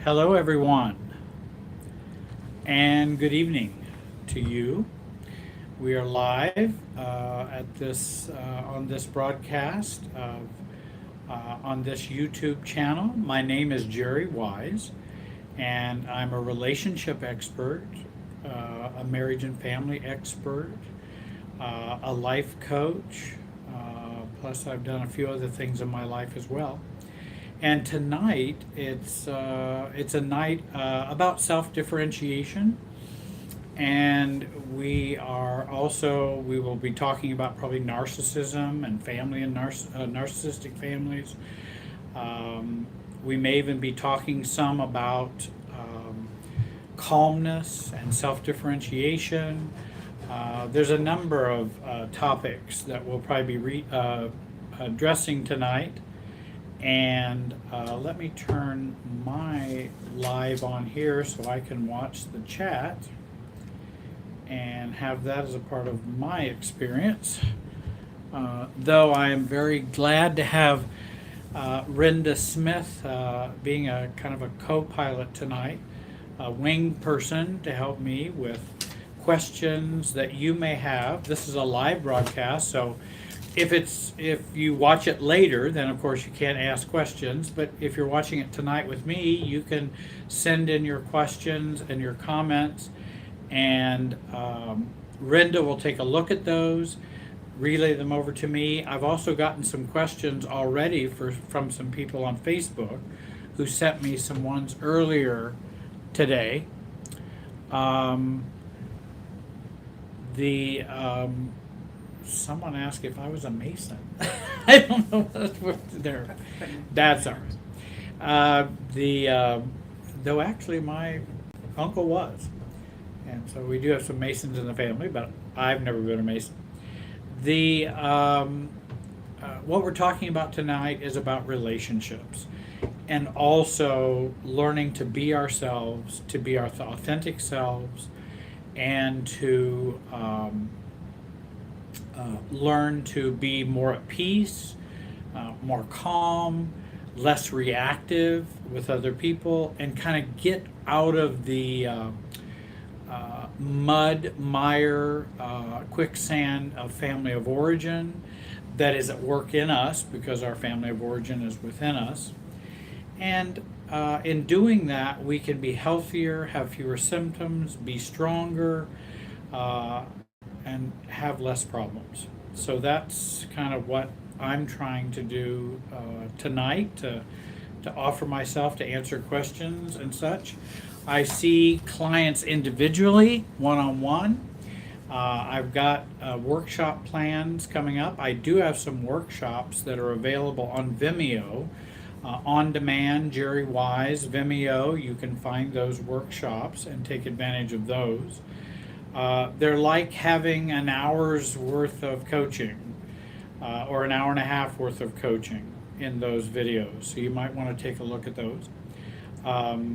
Hello, everyone, and good evening to you. We are live at this on this broadcast on this YouTube channel. My name is Jerry Wise, and I'm a relationship expert, a marriage and family expert, a life coach. Plus, I've done a few other things in my life as well. And tonight, it's a night about self-differentiation, and we will be talking about probably narcissism and family and narcissistic families. We may even be talking some about calmness and self-differentiation. There's a number of topics that we'll probably be addressing tonight. And let me turn my live on here so I can watch the chat and have that as a part of my experience. Though I am very glad to have Renda Smith being a kind of a co-pilot tonight, a wing person to help me with questions that you may have. This is a live broadcast, so if you watch it later, then of course you can't ask questions. But if you're watching it tonight with me, you can send in your questions and your comments, and Renda will take a look at those, relay them over to me. I've also gotten some questions already from some people on Facebook who sent me some ones earlier today. Someone asked if I was a Mason. I don't know what there. That's all right. Though actually my uncle was, and so we do have some Masons in the family, but I've never been a Mason. What we're talking about tonight is about relationships, and also learning to be ourselves, to be our authentic selves, and to learn to be more at peace, more calm, less reactive with other people, and kind of get out of the mud, mire, quicksand of family of origin that is at work in us because our family of origin is within us. And in doing that, we can be healthier, have fewer symptoms, be stronger, and have less problems. So that's kind of what I'm trying to do tonight to offer myself to answer questions and such. I see clients individually, one-on-one. I've got workshop plans coming up. I do have some workshops that are available on Vimeo. On demand, Jerry Wise, Vimeo, you can find those workshops and take advantage of those. They're like having an hour's worth of coaching or an hour and a half worth of coaching in those videos. So you might want to take a look at those. My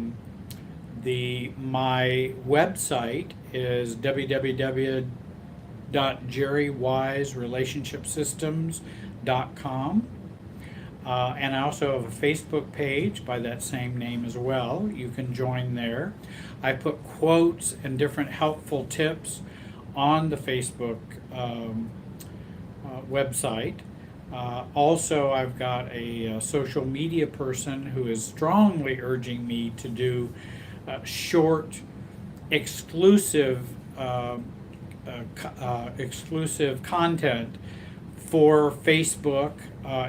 website is www.jerrywiserelationshipsystems.com. And I also have a Facebook page by that same name as well. You can join there. I put quotes and different helpful tips on the Facebook website. Also, I've got a social media person who is strongly urging me to do short, exclusive content for Facebook,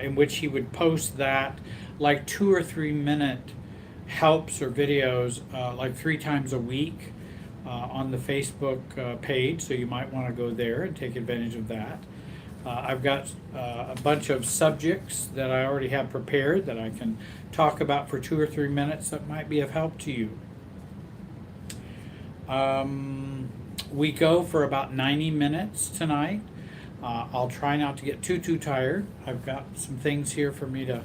in which he would post that like 2 or 3 minute helps or videos like 3 times a week on the Facebook page. So you might want to go there and take advantage of that. I've got a bunch of subjects that I already have prepared that I can talk about for 2 or 3 minutes that might be of help to you. We go for about 90 minutes tonight. I'll try not to get too tired. I've got some things here for me to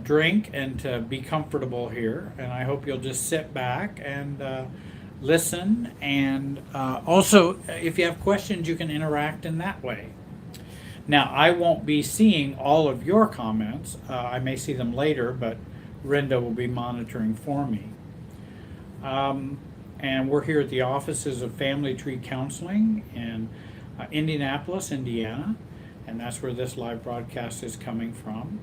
drink and to be comfortable here, and I hope you'll just sit back and listen, and also if you have questions you can interact in that way. Now, I won't be seeing all of your comments. I may see them later, but Renda will be monitoring for me. And we're here at the offices of Family Tree Counseling in Indianapolis, Indiana, and that's where this live broadcast is coming from.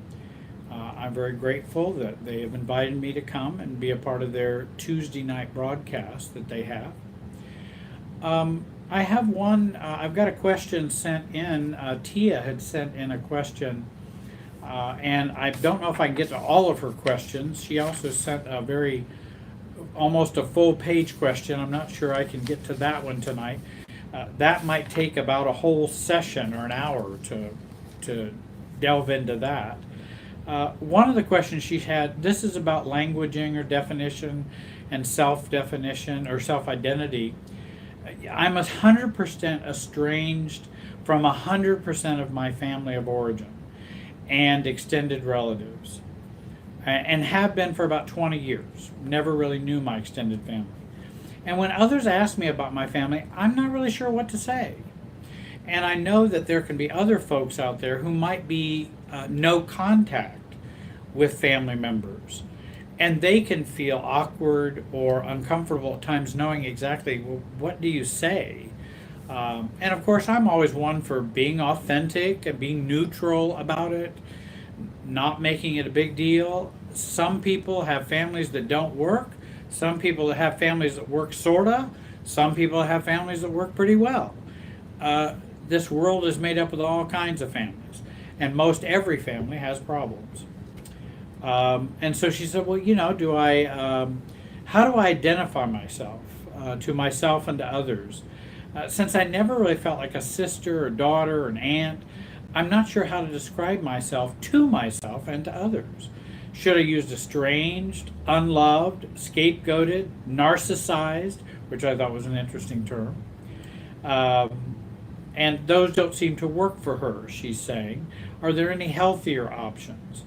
I'm very grateful that they have invited me to come and be a part of their Tuesday night broadcast that they have. I have one, I've got a question sent in. Tia had sent in a question, and I don't know if I can get to all of her questions. She also sent a almost a full page question. I'm not sure I can get to that one tonight. That might take about a whole session or an hour to delve into that. One of the questions she had, this is about languaging or definition and self-definition or self-identity. I'm 100% estranged from 100% of my family of origin and extended relatives, and have been for about 20 years. Never really knew my extended family. And when others ask me about my family, I'm not really sure what to say. And I know that there can be other folks out there who might be no contact with family members. And they can feel awkward or uncomfortable at times knowing exactly, well, what do you say? And of course, I'm always one for being authentic and being neutral about it, not making it a big deal. Some people have families that don't work. Some people have families that work sorta. Some people have families that work pretty well. This world is made up of all kinds of families, and most every family has problems. And so she said, well, how do I identify myself to myself and to others? Since I never really felt like a sister or daughter or an aunt, I'm not sure how to describe myself to myself and to others. Should I use estranged, unloved, scapegoated, narcissized, which I thought was an interesting term. And those don't seem to work for her, she's saying. Are there any healthier options?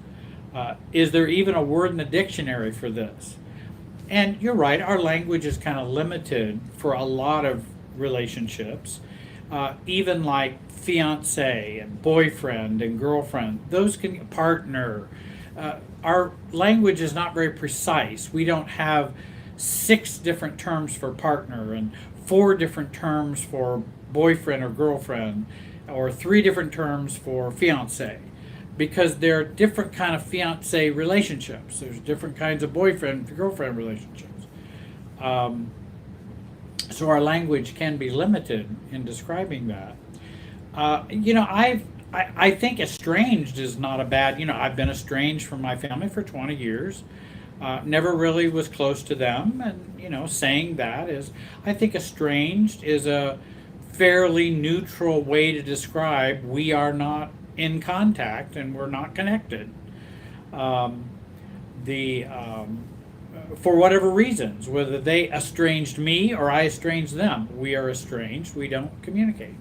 Is there even a word in the dictionary for this? And you're right, our language is kind of limited for a lot of relationships, even like fiance and boyfriend and girlfriend, those can partner. Our language is not very precise. We don't have 6 different terms for partner and 4 different terms for boyfriend or girlfriend, or 3 different terms for fiance, because there are different kind of fiance relationships. There's different kinds of boyfriend girlfriend relationships. So our language can be limited in describing that. I think estranged is not a bad, I've been estranged from my family for 20 years. Never really was close to them. And, saying that is, I think estranged is a fairly neutral way to describe we are not in contact and we're not connected. For whatever reasons, whether they estranged me or I estranged them, we are estranged, we don't communicate.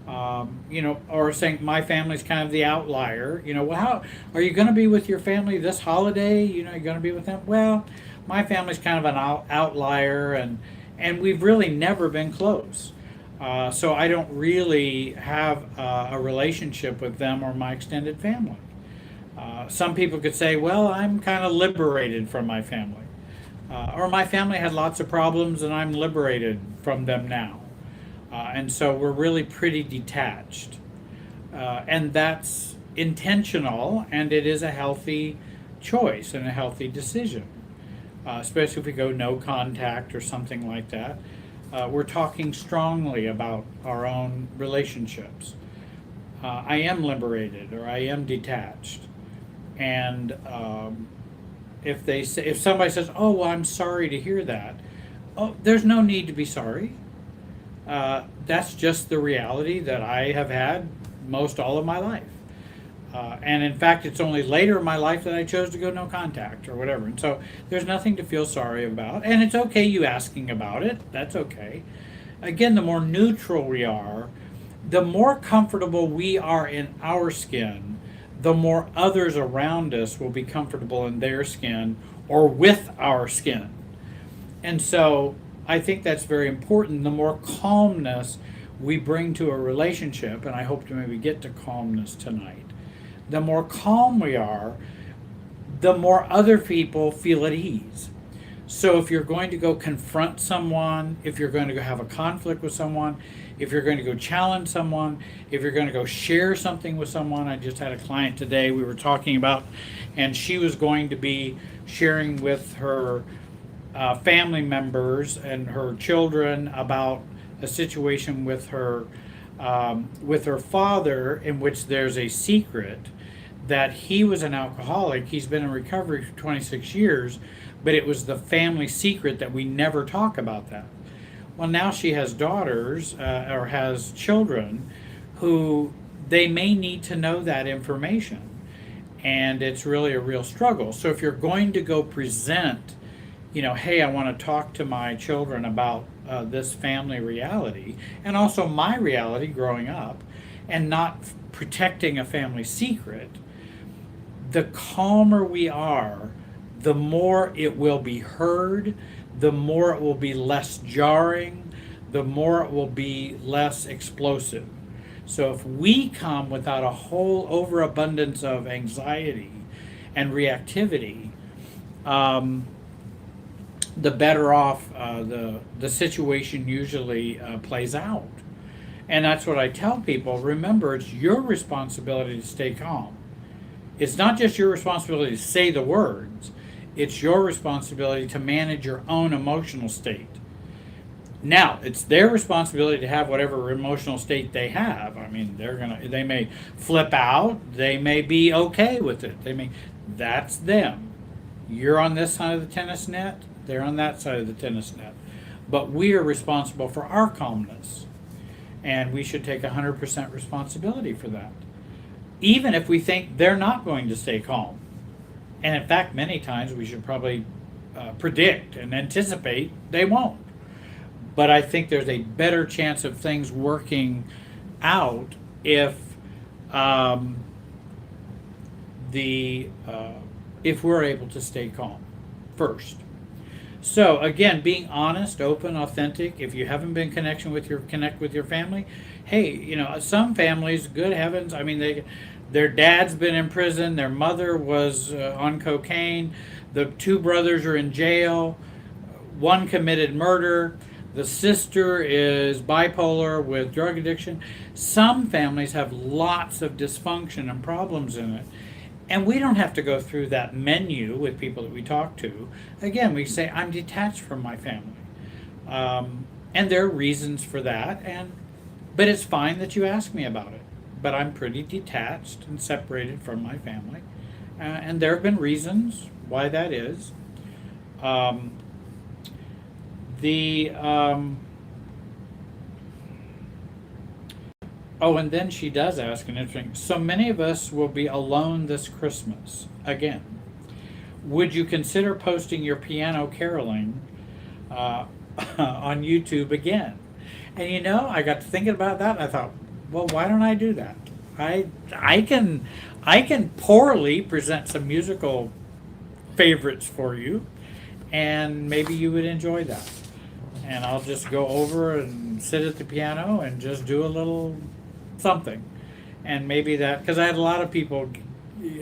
Or saying my family's kind of the outlier. Well, how are you going to be with your family this holiday? You're going to be with them? Well, my family's kind of an outlier, and we've really never been close. So I don't really have a relationship with them or my extended family. Some people could say, well, I'm kind of liberated from my family. Or my family had lots of problems and I'm liberated from them now. And so we're really pretty detached. And that's intentional, and it is a healthy choice and a healthy decision. Especially if we go no contact or something like that. We're talking strongly about our own relationships. I am liberated or I am detached. And if somebody says, oh, well, I'm sorry to hear that, oh, there's no need to be sorry. That's just the reality that I have had most all of my life. And in fact, it's only later in my life that I chose to go no contact or whatever. And so there's nothing to feel sorry about. And it's okay you asking about it. That's okay. Again, the more neutral we are, the more comfortable we are in our skin, the more others around us will be comfortable in their skin or with our skin. And so I think that's very important. The more calmness we bring to a relationship, and I hope to maybe get to calmness tonight, the more calm we are, the more other people feel at ease. So if you're going to go confront someone, if you're going to go have a conflict with someone, if you're going to go challenge someone, if you're going to go share something with someone. I just had a client today we were talking about, and she was going to be sharing with her family members and her children about a situation with her father, in which there's a secret that he was an alcoholic. He's been in recovery for 26 years, but it was the family secret that we never talk about that. Well, now she has daughters or has children who they may need to know that information. And it's really a real struggle. So if you're going to go present, hey, I want to talk to my children about this family reality and also my reality growing up, and not protecting a family secret, the calmer we are, the more it will be heard, the more it will be less jarring, the more it will be less explosive. So if we come without a whole overabundance of anxiety and reactivity, the better off the situation usually plays out. And that's what I tell people. Remember, it's your responsibility to stay calm. It's not just your responsibility to say the words. It's your responsibility to manage your own emotional state. Now, it's their responsibility to have whatever emotional state they have. I mean, they may flip out, they may be okay with it. That's them. You're on this side of the tennis net, they're on that side of the tennis net. But we are responsible for our calmness. And we should take 100% responsibility for that. Even if we think they're not going to stay calm. And in fact, many times we should probably predict and anticipate they won't. But I think there's a better chance of things working out if if we're able to stay calm first. So again, being honest, open, authentic. If you haven't been connect with your family, hey, some families, good heavens, I mean, their dad's been in prison, their mother was on cocaine, the two brothers are in jail, one committed murder, the sister is bipolar with drug addiction. Some families have lots of dysfunction and problems in it. And we don't have to go through that menu with people that we talk to. Again, we say, I'm detached from my family. And there are reasons for that. But it's fine that you ask me about it. But I'm pretty and then she does ask an interesting, so many of us will be alone this Christmas. Again, would you consider posting your piano caroling on YouTube again? And I got to thinking about that, and I thought, well, why don't I do that? I can poorly present some musical favorites for you, and maybe you would enjoy that. And I'll just go over and sit at the piano and just do a little something. And maybe that, because I had a lot of people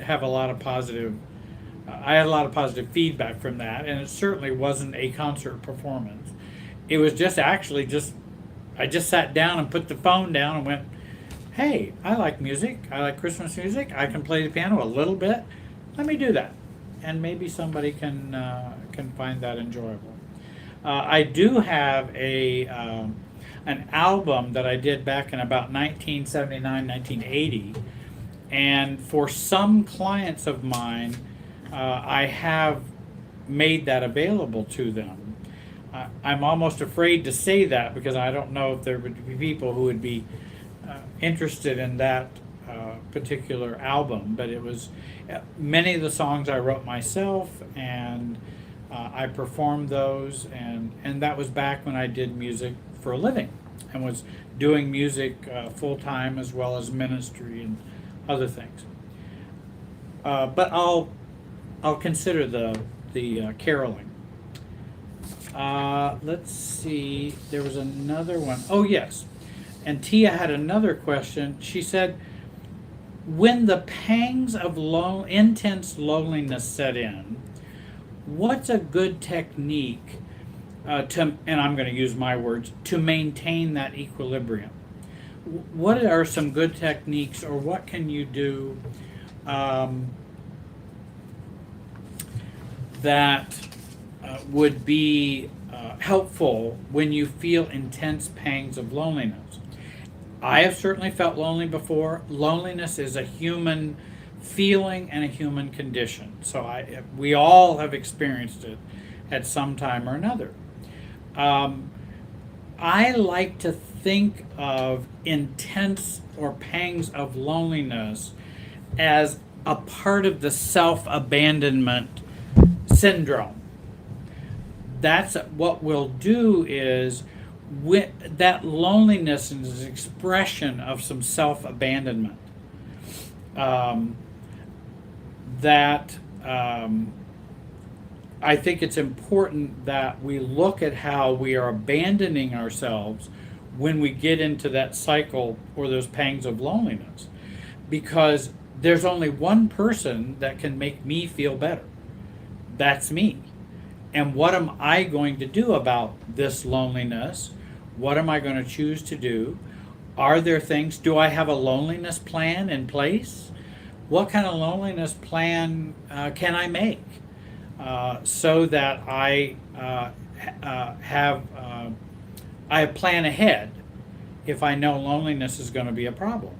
have a lot of positive, I had a lot of positive feedback from that, and it certainly wasn't a concert performance. It was I just sat down and put the phone down and went, hey, I like music. I like Christmas music. I can play the piano a little bit. Let me do that. And maybe somebody can find that enjoyable. I do have an album that I did back in about 1979, 1980. And for some clients of mine, I have made that available to them. I'm almost afraid to say that because I don't know if there would be people who would be interested in that particular album. But it was many of the songs I wrote myself, and I performed those, and that was back when I did music for a living and was doing music full-time as well as ministry and other things. But I'll consider the caroling. Let's see, there was another one. Oh yes, and Tia had another question. She said, when the pangs of intense loneliness set in, what's a good technique and I'm going to use my words, to maintain that equilibrium? What are some good techniques, or what can you do that would be helpful when you feel intense pangs of loneliness? I have certainly felt lonely before. Loneliness is a human feeling and a human condition. So we all have experienced it at some time or another. I like to think of intense or pangs of loneliness as a part of the self-abandonment syndrome. That's what we'll do is that loneliness is an expression of some self-abandonment. I think it's important that we look at how we are abandoning ourselves when we get into that cycle or those pangs of loneliness. Because there's only one person that can make me feel better. That's me. And what am I going to do about this loneliness? What am I going to choose to do? Are there things, do I have a loneliness plan in place? What kind of loneliness plan can I make so that I plan ahead if I know loneliness is going to be a problem?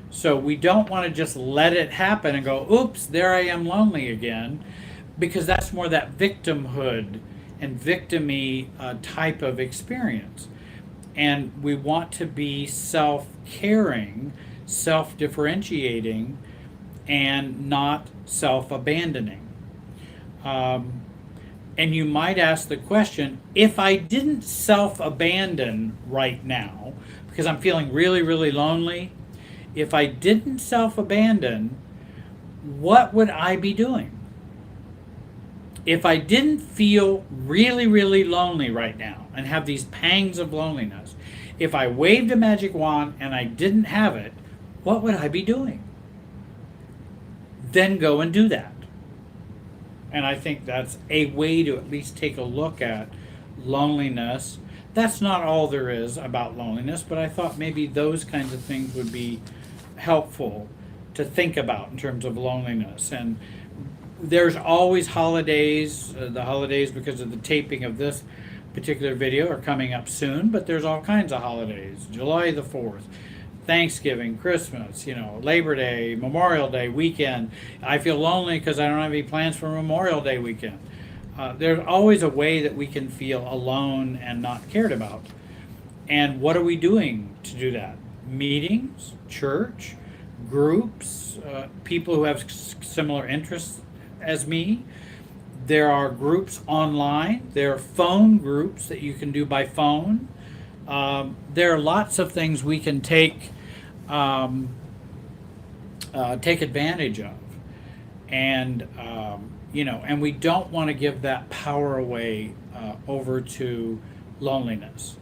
So we don't want to just let it happen and go, oops, there I am lonely again, because that's more that victimhood and victim-y type of experience. And we want to be self-caring, self-differentiating, and not self-abandoning. And you might ask the question, if I didn't self-abandon right now, because I'm feeling really, really lonely, if I didn't self-abandon, what would I be doing? If I didn't feel really, really lonely right now and have these pangs of loneliness, if I waved a magic wand and I didn't have it, what would I be doing? Then go and do that. And I think that's a way to at least take a look at loneliness. That's not all there is about loneliness, but I thought maybe those kinds of things would be helpful to think about in terms of loneliness. And there's always holidays. The holidays, because of the taping of this particular video, are coming up soon, but there's all kinds of holidays. July the 4th, Thanksgiving, Christmas, Labor Day, Memorial Day weekend. I feel lonely because I don't have any plans for Memorial Day weekend. There's always a way that we can feel alone and not cared about. And what are we doing to do that? Meetings, church, groups, people who have similar interests as me. There are groups online. There are phone groups that you can do by phone. There are lots of things we can take advantage of, and and we don't want to give that power away over to loneliness,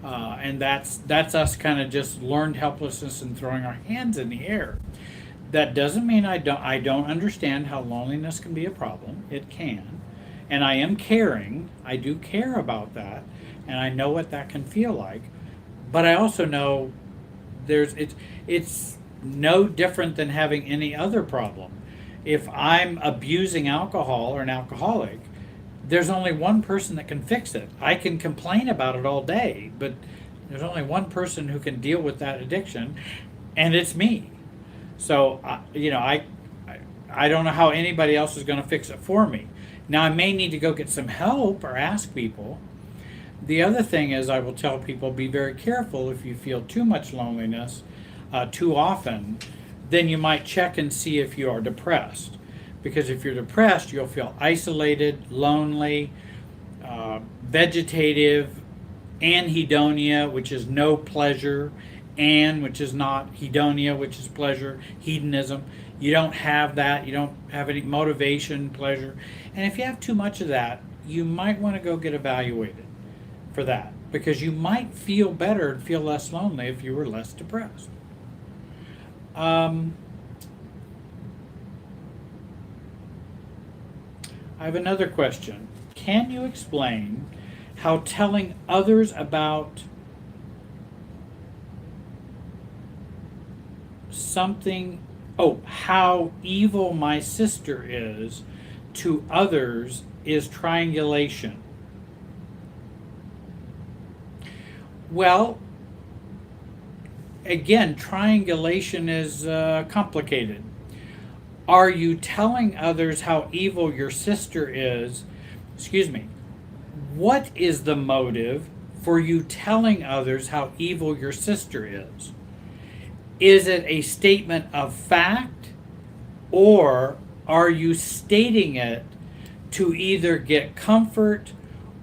and that's us kind of just learned helplessness and throwing our hands in the air. That doesn't mean I don't understand how loneliness can be a problem. It can, and I am caring. I do care about that, and I know what that can feel like. But I also know it's no different than having any other problem. If I'm abusing alcohol or an alcoholic, there's only one person that can fix it. I can complain about it all day, but there's only one person who can deal with that addiction, and it's me. So, I don't know how anybody else is going to fix it for me. Now, I may need to go get some help or ask people. The other thing is, I will tell people, be very careful if you feel too much loneliness too often, then you might check and see if you are depressed. Because if you're depressed, you'll feel isolated, lonely, vegetative, anhedonia, which is no pleasure, which is not, hedonia, which is pleasure, hedonism. You don't have that. You don't have any motivation, pleasure. And if you have too much of that, you might want to go get evaluated for that, because you might feel better and feel less lonely if you were less depressed. I have another question. Can you explain how telling others about something, how evil my sister is to others is triangulation? Well, again, triangulation is complicated. Are you telling others how evil your sister is? Excuse me. What is the motive for you telling others how evil your sister is? Is it a statement of fact, or are you stating it to either get comfort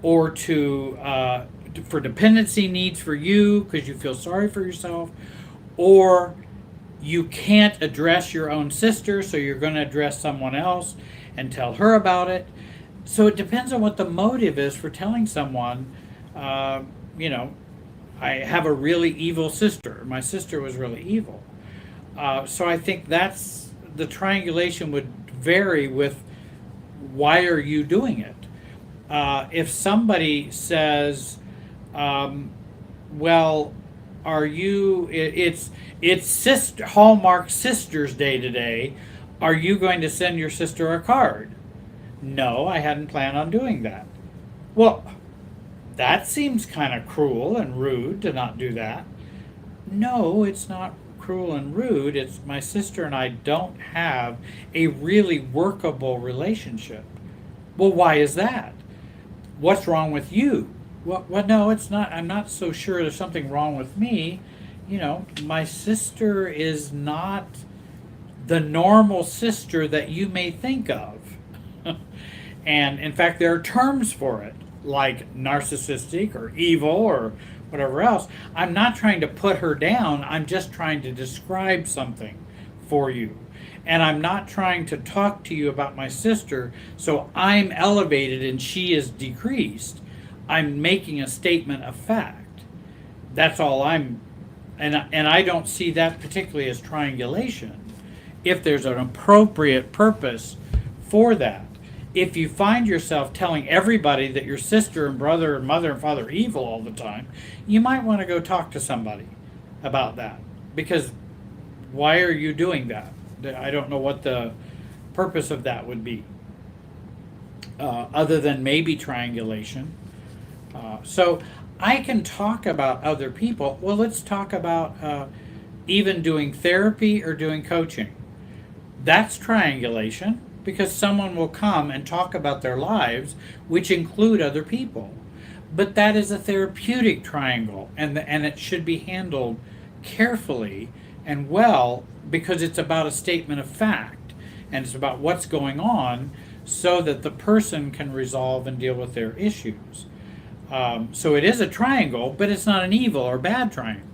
or for dependency needs for you because you feel sorry for yourself, or you can't address your own sister, so you're going to address someone else and tell her about it? So it depends on what the motive is for telling someone, you know, I have a really evil sister. My sister was really evil. So I think that's the triangulation would vary with why are you doing it? If somebody says, well, are you? It's sister Hallmark Sisters Day today. Are you going to send your sister a card? No, I hadn't planned on doing that. Well, that seems kind of cruel and rude to not do that. No, it's not cruel and rude. It's my sister and I don't have a really workable relationship. Well, why is that? What's wrong with you? Well, no, it's not. I'm not so sure there's something wrong with me. You know, my sister is not the normal sister that you may think of. And in fact, there are terms for it, like narcissistic or evil or whatever else. I'm not trying to put her down. I'm just trying to describe something for you. And I'm not trying to talk to you about my sister so I'm elevated and she is decreased. I'm making a statement of fact. That's all and I don't see that particularly as triangulation if there's an appropriate purpose for that. If you find yourself telling everybody that your sister and brother and mother and father are evil all the time, you might want to go talk to somebody about that. Because why are you doing that? I don't know what the purpose of that would be, other than maybe triangulation. So I can talk about other people. Well, let's talk about even doing therapy or doing coaching. That's triangulation, because someone will come and talk about their lives, which include other people. But that is a therapeutic triangle, and it should be handled carefully and well, because it's about a statement of fact, and it's about what's going on so that the person can resolve and deal with their issues. So it is a triangle, but it's not an evil or bad triangle.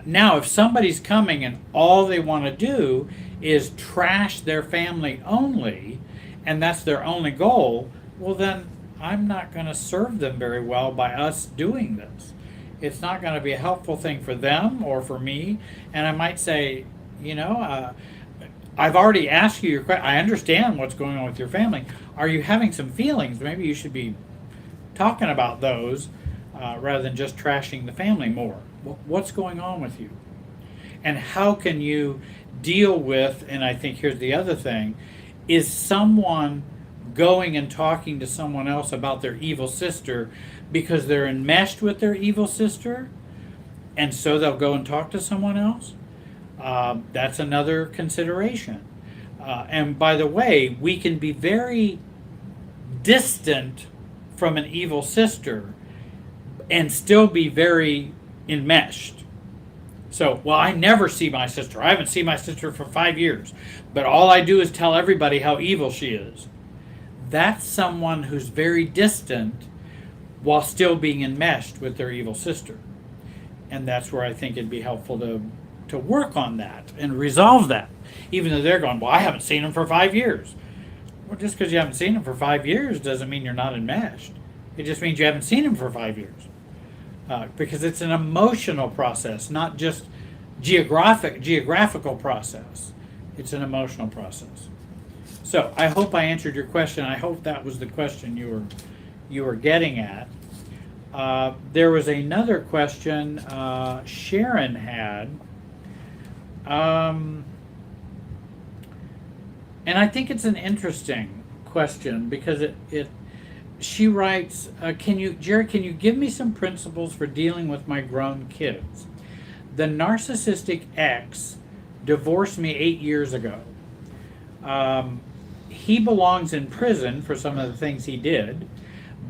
Now, if somebody's coming and all they want to do is trash their family only, and that's their only goal, well, then I'm not going to serve them very well by us doing this. It's not going to be a helpful thing for them or for me. And I might say, I've already asked you your question. I understand what's going on with your family. Are you having some feelings? Maybe you should be talking about those rather than just trashing the family more. What's going on with you? And how can you deal with, and I think here's the other thing, is someone going and talking to someone else about their evil sister because they're enmeshed with their evil sister, and so they'll go and talk to someone else? That's another consideration. And by the way, we can be very distant from an evil sister and still be very enmeshed. So, well, I never see my sister. I haven't seen my sister for 5 years, but all I do is tell everybody how evil she is. That's someone who's very distant while still being enmeshed with their evil sister. And that's where I think it'd be helpful to work on that and resolve that. Even though they're going, well, I haven't seen him for 5 years. Well, just because you haven't seen him for 5 years doesn't mean you're not enmeshed. It just means you haven't seen him for 5 years. Because it's an emotional process, not just geographical process. It's an emotional process. So I hope I answered your question. I hope that was the question you were getting at. There was another question Sharon had, and I think it's an interesting question because she writes, Jerry, can you give me some principles for dealing with my grown kids? The narcissistic ex divorced me 8 years ago. He belongs in prison for some of the things he did,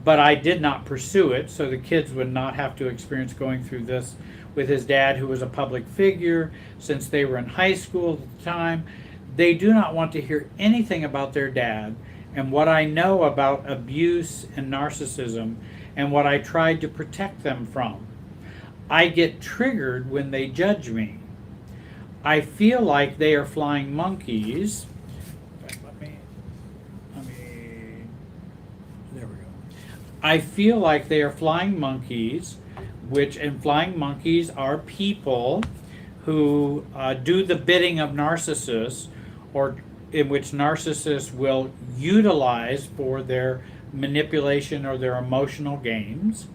but I did not pursue it, so the kids would not have to experience going through this with his dad, who was a public figure since they were in high school at the time. They do not want to hear anything about their dad and what I know about abuse and narcissism and what I tried to protect them from. I get triggered when they judge me. I feel like they are flying monkeys. There we go. I feel like they are flying monkeys, and flying monkeys are people who do the bidding of narcissists, or in which narcissists will utilize for their manipulation or their emotional games.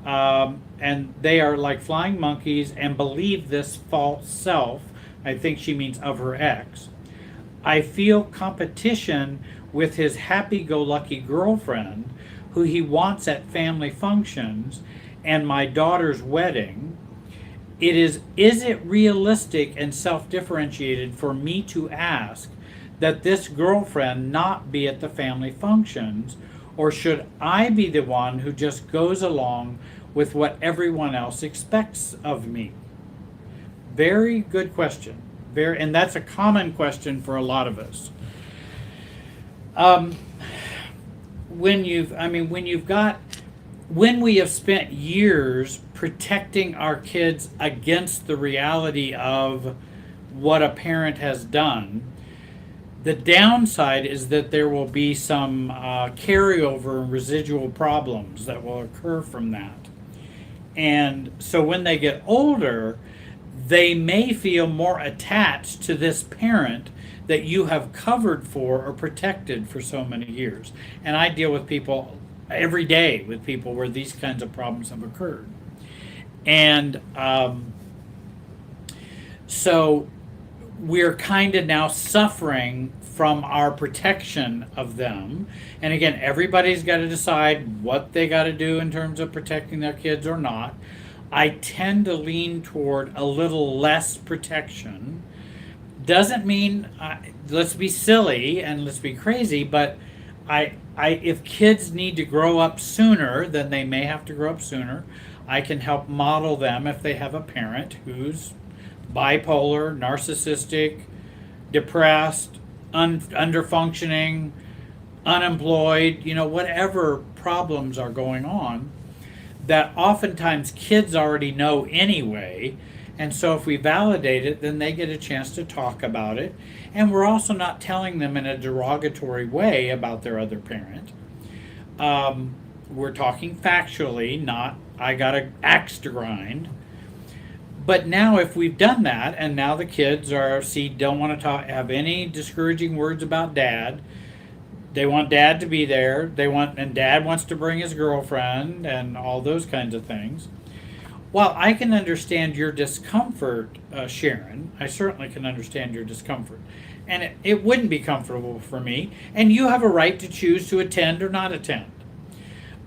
And they are like flying monkeys and believe this false self. I think she means of her ex. I feel competition with his happy-go-lucky girlfriend, who he wants at family functions and my daughter's wedding. Is it realistic and self-differentiated for me to ask that this girlfriend not be at the family functions, or should I be the one who just goes along with what everyone else expects of me? Very good question. And that's a common question for a lot of us. When we have spent years protecting our kids against the reality of what a parent has done, the downside is that there will be some carryover and residual problems that will occur from that. And so when they get older, they may feel more attached to this parent that you have covered for or protected for so many years. And I deal with people every day, with people where these kinds of problems have occurred. And so we're kind of now suffering from our protection of them. And again, everybody's got to decide what they got to do in terms of protecting their kids or not. I tend to lean toward a little less protection. Doesn't mean let's be silly and let's be crazy, but if kids need to grow up sooner, then they may have to grow up sooner. I can help model them if they have a parent who's bipolar, narcissistic, depressed, under-functioning, unemployed, whatever problems are going on, that oftentimes kids already know anyway. And so if we validate it, then they get a chance to talk about it. And we're also not telling them in a derogatory way about their other parent. We're talking factually, not I got an axe to grind. But now if we've done that, and now the kids don't want to have any discouraging words about dad. They want dad to be there. And dad wants to bring his girlfriend and all those kinds of things. While I can understand your discomfort, Sharon, I certainly can understand your discomfort. And it wouldn't be comfortable for me. And you have a right to choose to attend or not attend.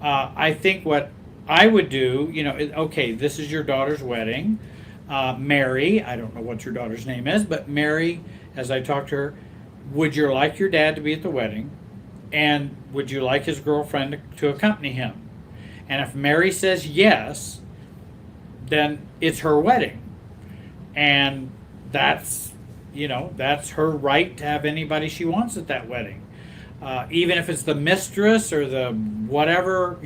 I think what I would do, okay, this is your daughter's wedding. Mary, I don't know what your daughter's name is, but Mary, as I talked to her, would you like your dad to be at the wedding? And would you like his girlfriend to accompany him? And if Mary says yes, then it's her wedding. And that's her right to have anybody she wants at that wedding. Even if it's the mistress or the whatever,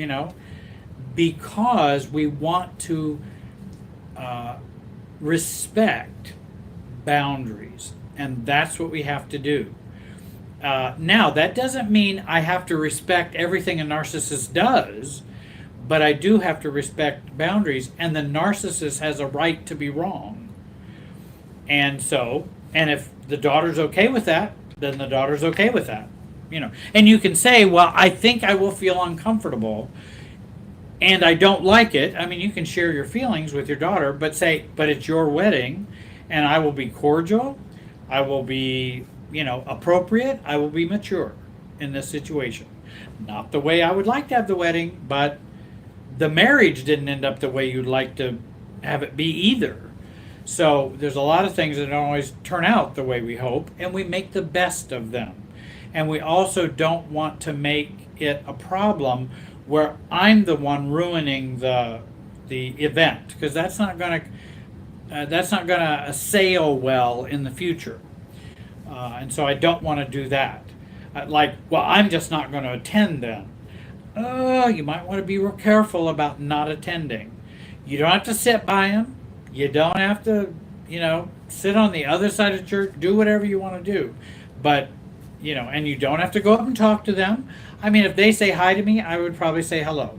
because we want to respect boundaries. And that's what we have to do. Now, that doesn't mean I have to respect everything a narcissist does, but I do have to respect boundaries, and the narcissist has a right to be wrong. And if the daughter's okay with that, then the daughter's okay with that. And you can say, well, I think I will feel uncomfortable and I don't like it. I mean, you can share your feelings with your daughter, but say, but it's your wedding and I will be cordial, I will be, appropriate, I will be mature in this situation. Not the way I would like to have the wedding, but the marriage didn't end up the way you'd like to have it be either. So there's a lot of things that don't always turn out the way we hope, and we make the best of them. And we also don't want to make it a problem where I'm the one ruining the event, because that's not going to sail well in the future. And so I don't want to do that. Well, I'm just not going to attend then. You might want to be real careful about not attending. You don't have to sit by them. You don't have to, sit on the other side of church. Do whatever you want to do. But, and you don't have to go up and talk to them. I mean, if they say hi to me, I would probably say hello.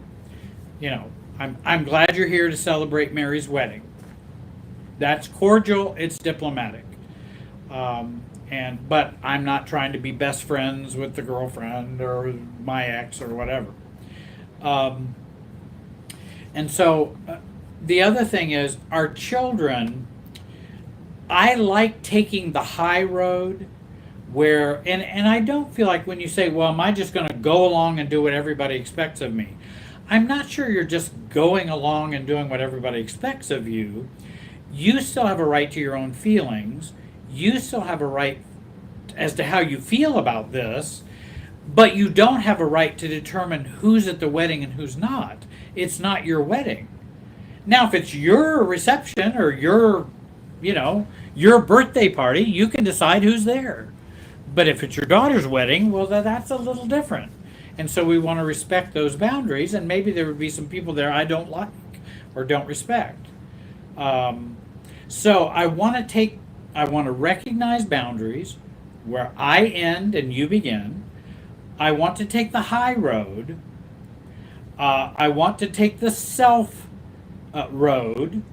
I'm glad you're here to celebrate Mary's wedding. That's cordial. It's diplomatic. But I'm not trying to be best friends with the girlfriend or my ex or whatever. And so the other thing is, our children, I like taking the high road where, and I don't feel like when you say, well, am I just going to go along and do what everybody expects of me? I'm not sure you're just going along and doing what everybody expects of you. You still have a right to your own feelings. You still have a right as to how you feel about this, but you don't have a right to determine who's at the wedding and who's not. It's not your wedding. Now, if it's your reception or your birthday party, you can decide who's there. But if it's your daughter's wedding, well, that's a little different. And so we want to respect those boundaries, and maybe there would be some people there I don't like or don't respect. So I want to recognize boundaries where I end and you begin. I want to take the high road. I want to take the self road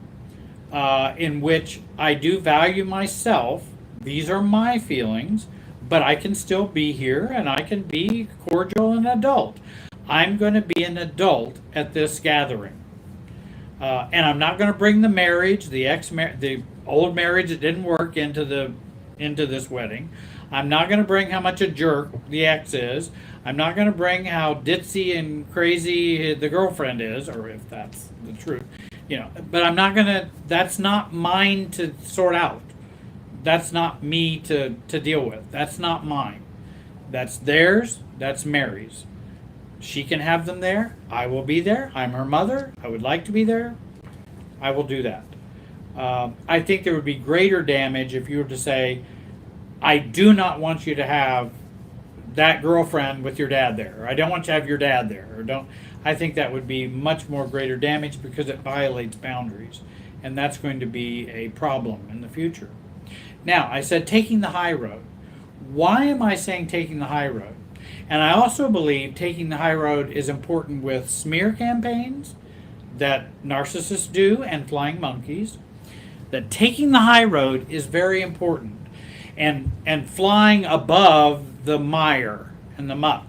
in which I do value myself. These are my feelings, but I can still be here and I can be cordial and adult. I'm going to be an adult at this gathering. And I'm not going to bring the marriage, the old marriage that didn't work into this wedding. I'm not going to bring how much a jerk the ex is. I'm not going to bring how ditzy and crazy the girlfriend is, or if that's the truth. But I'm not going to, that's not mine to sort out. That's not me to deal with. That's not mine. That's theirs. That's Mary's. She can have them there. I will be there. I'm her mother. I would like to be there. I will do that. I think there would be greater damage if you were to say, I do not want you to have that girlfriend with your dad there. Or I don't want you to have your dad there. I think that would be much more greater damage because it violates boundaries. And that's going to be a problem in the future. Now, I said taking the high road. Why am I saying taking the high road? And I also believe taking the high road is important with smear campaigns that narcissists do and flying monkeys. That taking the high road is very important. And flying above the mire and the muck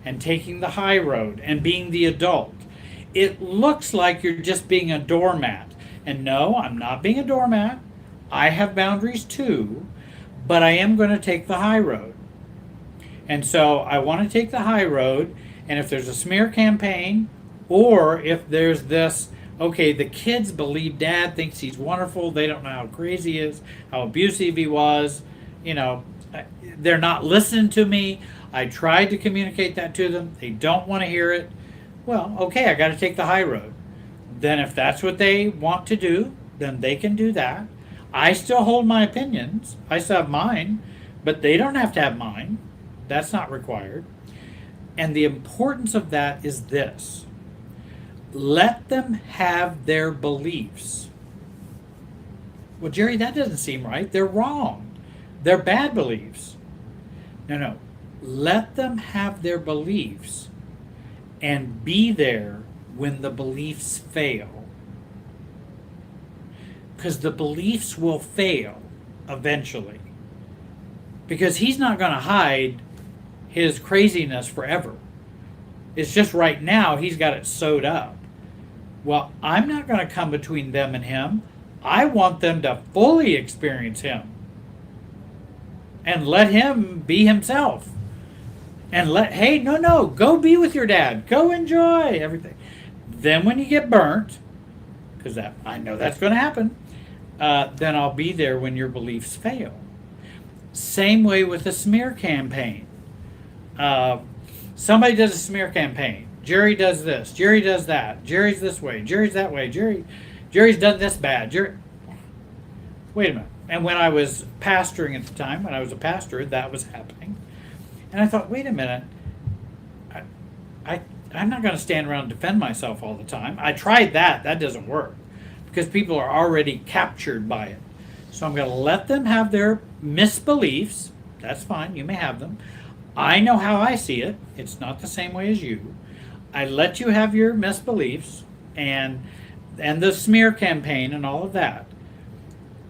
and taking the high road and being the adult. It looks like you're just being a doormat. And no, I'm not being a doormat. I have boundaries too, but I am going to take the high road. And so I want to take the high road, and if there's a smear campaign, or if there's this, okay, the kids believe dad thinks he's wonderful, they don't know how crazy he is, how abusive he was, they're not listening to me, I tried to communicate that to them, they don't want to hear it, well, okay, I got to take the high road. Then if that's what they want to do, then they can do that. I still hold my opinions, I still have mine, but they don't have to have mine. That's not required. And the importance of that is this. Let them have their beliefs. Well, Jerry, that doesn't seem right. They're wrong. They're bad beliefs. No. Let them have their beliefs and be there when the beliefs fail. Because the beliefs will fail eventually. because he's not going to hide his craziness forever. It's just right now he's got it sewed up. Well, I'm not going to come between them and him. I want them to fully experience him and let him be himself. And hey, no, go be with your dad. Go enjoy everything. Then when you get burnt, because I know that's going to happen, then I'll be there when your beliefs fail. Same way with the smear campaign. Somebody does a smear campaign. Jerry does this. Jerry does that. Jerry's this way. Jerry's that way. Jerry's done this bad. Wait a minute. And when I was pastoring at the time, when I was a pastor, that was happening. And I thought, wait a minute. I'm not going to stand around and defend myself all the time. I tried that. That doesn't work because people are already captured by it. So I'm going to let them have their misbeliefs. That's fine. You may have them. I know how I see it. It's not the same way as you. I let you have your misbeliefs and the smear campaign and all of that.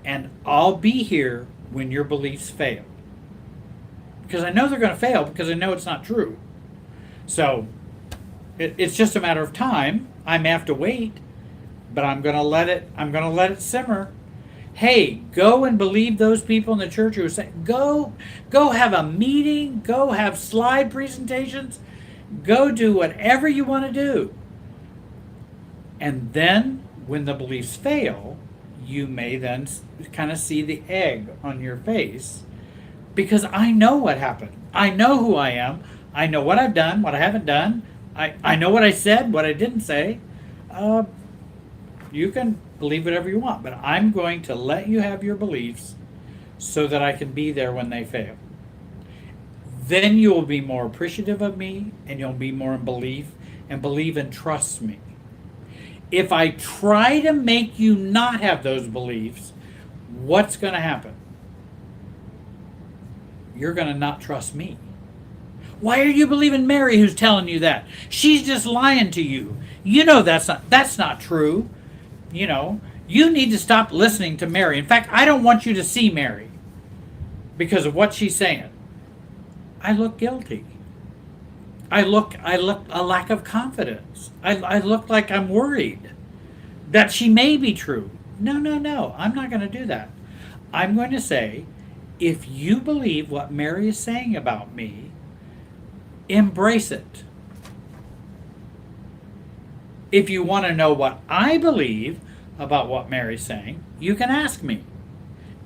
And I'll be here when your beliefs fail. Because I know they're going to fail because I know it's not true. So it's just a matter of time. I may have to wait, but I'm going to let it simmer. Hey, go and believe those people in the church who are saying, go have a meeting, go have slide presentations, go do whatever you want to do. And then when the beliefs fail, you may then kind of see the egg on your face because I know what happened. I know who I am. I know what I've done, what I haven't done. I know what I said, what I didn't say. You can believe whatever you want, but I'm going to let you have your beliefs so that I can be there when they fail. Then you will be more appreciative of me and you'll be more in belief and believe and trust me. If I try to make you not have those beliefs, what's going to happen? You're going to not trust me. Why are you believing Mary who's telling you that? She's just lying to you. You know that's not true. You know, you need to stop listening to Mary. In fact, I don't want you to see Mary because of what she's saying. I look guilty. I look a lack of confidence. I look like I'm worried that she may be true. No. I'm not going to do that. I'm going to say, if you believe what Mary is saying about me, embrace it. If you want to know what I believe about what Mary's saying, you can ask me.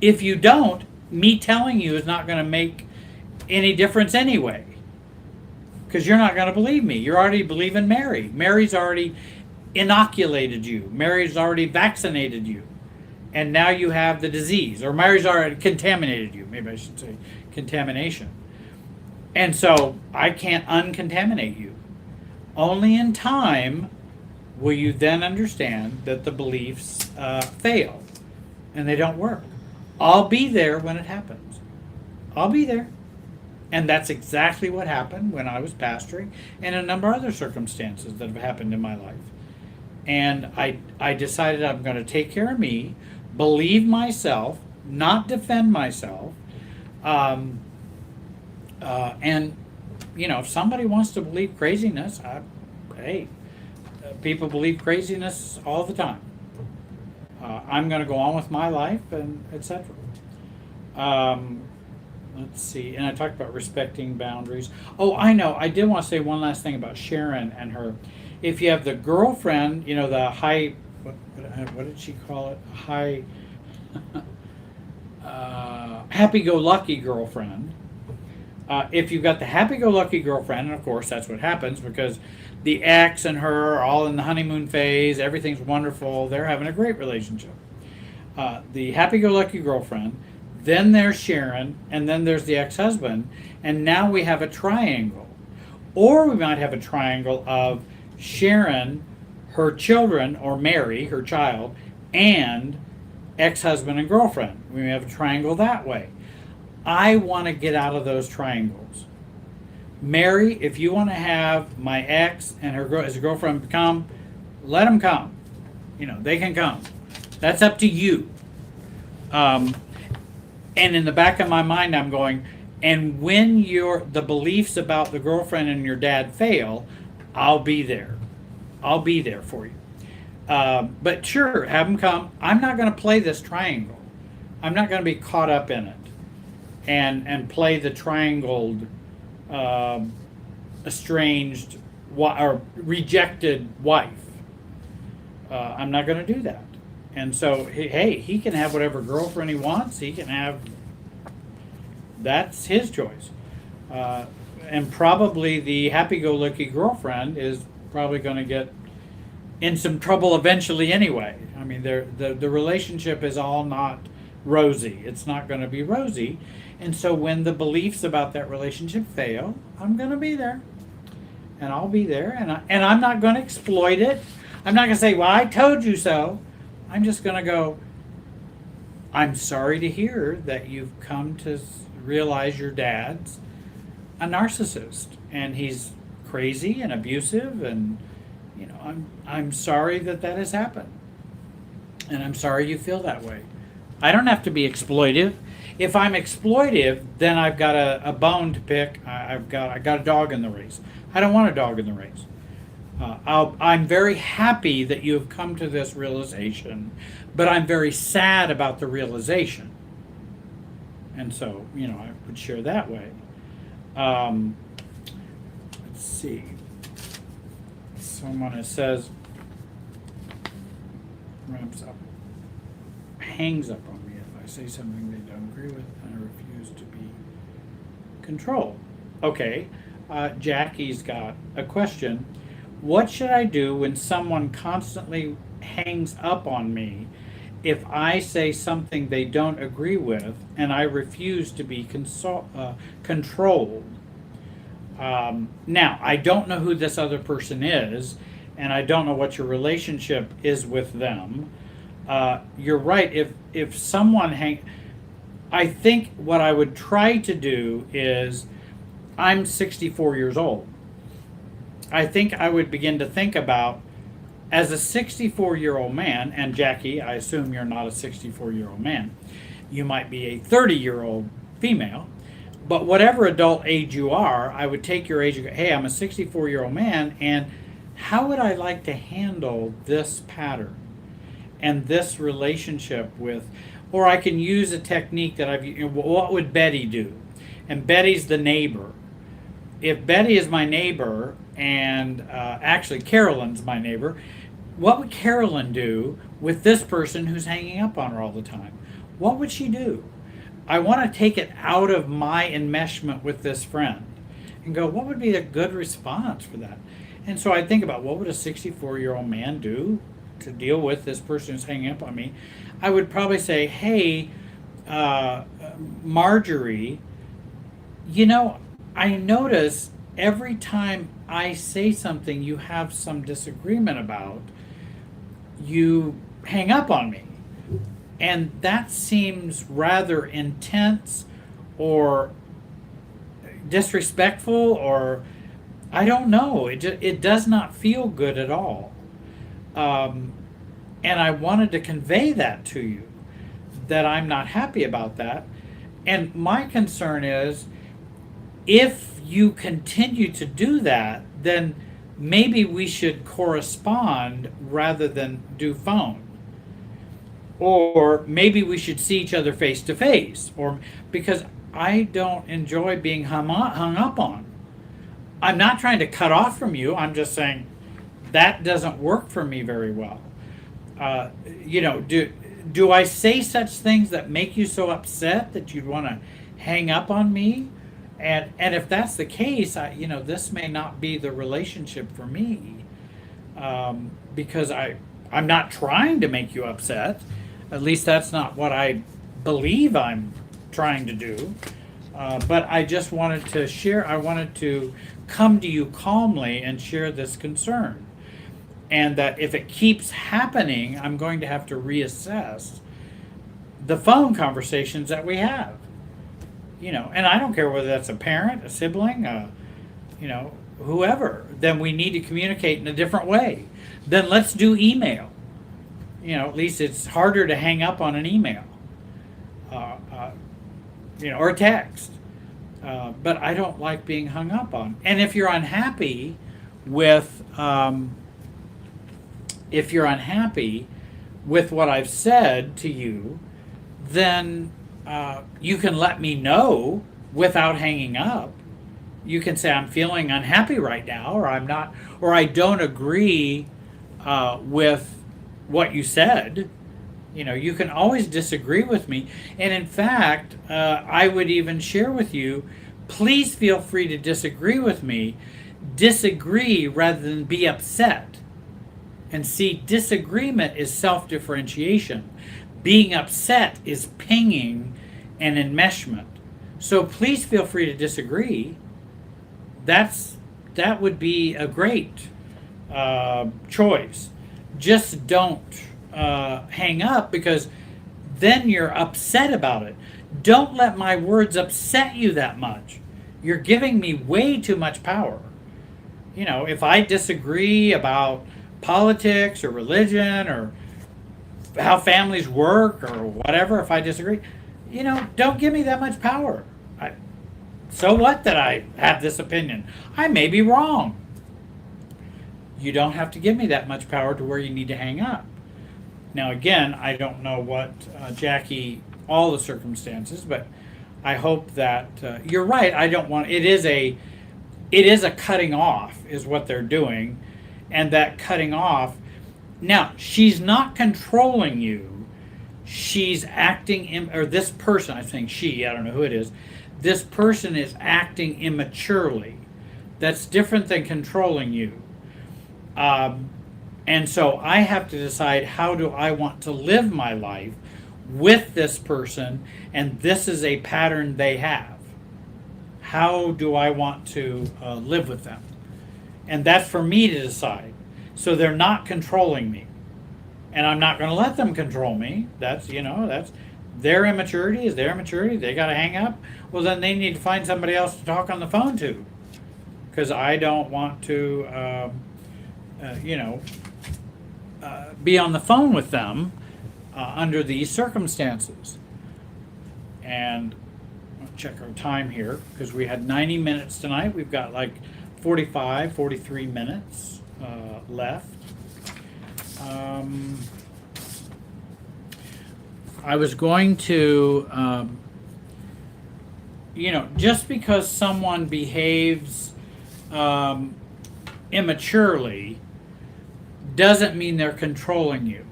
If you don't, me telling you is not going to make any difference anyway. Because you're not going to believe me. You're already believing Mary. Mary's already inoculated you. Mary's already vaccinated you. And now you have the disease. Or Mary's already contaminated you. Maybe I should say contamination. And so I can't uncontaminate you. Only in time will you then understand that the beliefs fail and they don't work. I'll be there when it happens. I'll be there. And that's exactly what happened when I was pastoring and a number of other circumstances that have happened in my life. And I decided I'm going to take care of me, believe myself, not defend myself. And, you know, if somebody wants to believe craziness, hey, people believe craziness all the time. I'm going to go on with my life, and etc. Let's see. And I talked about respecting boundaries. Oh, I know. I did want to say one last thing about Sharon and her. If you have the girlfriend, you know, the high, what did she call it? High, happy-go-lucky girlfriend. If you've got the happy-go-lucky girlfriend, and of course that's what happens because the ex and her are all in the honeymoon phase, everything's wonderful, they're having a great relationship. The happy-go-lucky girlfriend, then there's Sharon, and then there's the ex-husband, and now we have a triangle. Or we might have a triangle of Sharon, her children, or Mary, her child, and ex-husband and girlfriend. We may have a triangle that way. I want to get out of those triangles. Mary, if you want to have my ex and his girlfriend come, let them come. You know, they can come. That's up to you. And in the back of my mind, I'm going, And when the beliefs about the girlfriend and your dad fail, I'll be there. I'll be there for you. But sure, have them come. I'm not going to play this triangle. I'm not going to be caught up in it and play the triangled, uh, estranged, or rejected wife. I'm not going to do that. And so, hey, he can have whatever girlfriend he wants. He can have, that's his choice. And probably the happy-go-lucky girlfriend is probably going to get in some trouble eventually anyway. I mean, the relationship is all not rosy. It's not going to be rosy. And so when the beliefs about that relationship fail, I'm going to be there. And I'll be there. And I'm not going to exploit it. I'm not going to say, well, I told you so. I'm just going to go, I'm sorry to hear that you've come to realize your dad's a narcissist. And he's crazy and abusive, and I'm sorry that has happened, and I'm sorry you feel that way. I don't have to be exploitive. If I'm exploitive, then I've got a bone to pick. I got a dog in the race. I don't want a dog in the race. I'm very happy that you have come to this realization, but I'm very sad about the realization. And so, I would share that way. Let's see. Someone says, ramps up, hangs up on me if I say something they don't agree with, and I refuse to be controlled. Okay, Jackie's got a question. What should I do when someone constantly hangs up on me if I say something they don't agree with and I refuse to be controlled? Now, I don't know who this other person is, and I don't know what your relationship is with them. You're right. If someone I think what I would try to do is, I'm 64 years old. I think I would begin to think about, as a 64-year-old man, and Jackie, I assume you're not a 64-year-old man. You might be a 30-year-old female. But whatever adult age you are, I would take your age and go, hey, I'm a 64-year-old man, and how would I like to handle this pattern and this relationship with, or I can use a technique that what would Betty do? And Betty's the neighbor. If Betty is my neighbor, and actually Carolyn's my neighbor, what would Carolyn do with this person who's hanging up on her all the time? What would she do? I want to take it out of my enmeshment with this friend and go, what would be a good response for that? And so I think about, what would a 64-year-old man do to deal with this person who's hanging up on me? I would probably say, hey, Marjorie, I notice every time I say something you have some disagreement about, you hang up on me. And that seems rather intense or disrespectful, or I don't know. It does not feel good at all. And I wanted to convey that to you, that I'm not happy about that. And my concern is, if you continue to do that, then maybe we should correspond rather than do phone. Or maybe we should see each other face to face, or because I don't enjoy being hung up on. I'm not trying to cut off from you. I'm just saying that doesn't work for me very well. Do I say such things that make you so upset that you'd want to hang up on me? And if that's the case, this may not be the relationship for me, because I'm not trying to make you upset. At least that's not what I believe I'm trying to do. But I just wanted to share, I wanted to come to you calmly and share this concern. And that if it keeps happening, I'm going to have to reassess the phone conversations that we have. And I don't care whether that's a parent, a sibling, whoever. Then we need to communicate in a different way. Then let's do email. At least it's harder to hang up on an email, or a text. but I don't like being hung up on. And if you're unhappy with if you're unhappy with what I've said to you, then you can let me know without hanging up. You can say I'm feeling unhappy right now, or I'm not, or I don't agree with what you said. You know, you can always disagree with me. And in fact, I would even share with you, please feel free to disagree with me. Disagree rather than be upset. And see, disagreement is self-differentiation. Being upset is pinging and enmeshment. So please feel free to disagree. That would be a great choice. Just don't hang up, because then you're upset about it. Don't let my words upset you that much. You're giving me way too much power. You know, if I disagree about politics or religion or how families work or whatever, if I disagree, you know, don't give me that much power. So what that I have this opinion? I may be wrong. You don't have to give me that much power to where you need to hang up. Now, again, I don't know what Jackie, all the circumstances, but I hope that you're right. I don't want it is a cutting off is what they're doing, and that cutting off. Now, she's not controlling you. She's acting or this person, I think she, I don't know who it is. This person is acting immaturely. That's different than controlling you. And so I have to decide, how do I want to live my life with this person, and this is a pattern they have. How do I want to live with them? And that's for me to decide. So they're not controlling me. And I'm not going to let them control me. That's their immaturity is their immaturity. They got to hang up. Well, then they need to find somebody else to talk on the phone to. Because I don't want to, be on the phone with them under these circumstances. And I'll check our time here, because we had 90 minutes tonight. We've got like 43 minutes left. I was going to, just because someone behaves immaturely doesn't mean they're controlling you.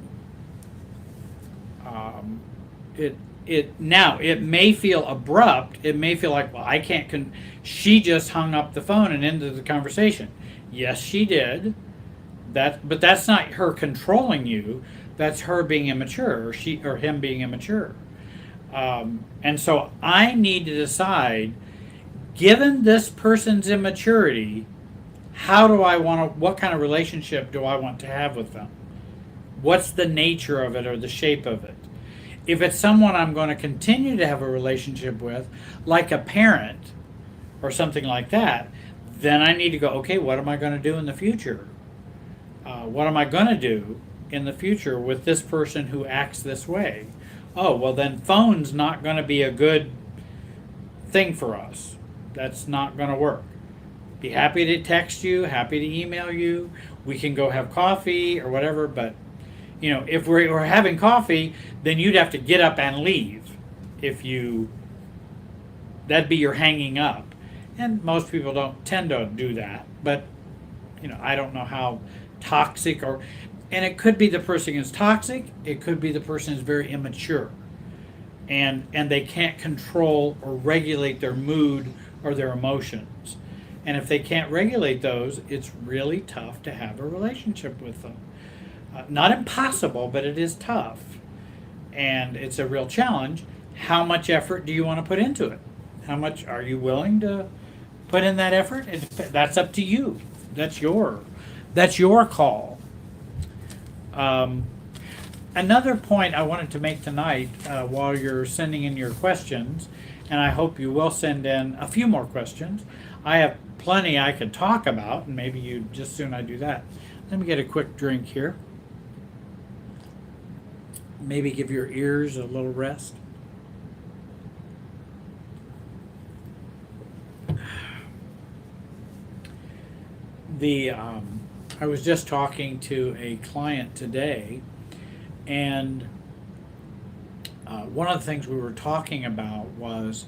It may feel abrupt. It may feel like, well, I can't. She just hung up the phone and ended the conversation. Yes, she did. But that's not her controlling you. That's her being immature, or him being immature. And so I need to decide, given this person's immaturity, what kind of relationship do I want to have with them? What's the nature of it or the shape of it? If it's someone I'm going to continue to have a relationship with, like a parent or something like that, then I need to go, okay, what am I going to do in the future? What am I going to do in the future with this person who acts this way? Oh, well, then phone's not going to be a good thing for us. That's not going to work. Be happy to text you, happy to email you. We can go have coffee or whatever, but if we're having coffee, then you'd have to get up and leave. That'd be your hanging up. And most people don't tend to do that, but I don't know how toxic and it could be the person is toxic, it could be the person is very immature and they can't control or regulate their mood or their emotions. And if they can't regulate those, it's really tough to have a relationship with them. Not impossible, but it is tough. And it's a real challenge. How much effort do you want to put into it? How much are you willing to put in that effort? That's up to you. That's your call. Another point I wanted to make tonight, while you're sending in your questions, and I hope you will send in a few more questions. I have plenty I could talk about, and maybe you just soon I do that. Let me get a quick drink here. Maybe give your ears a little rest. The I was just talking to a client today, and one of the things we were talking about was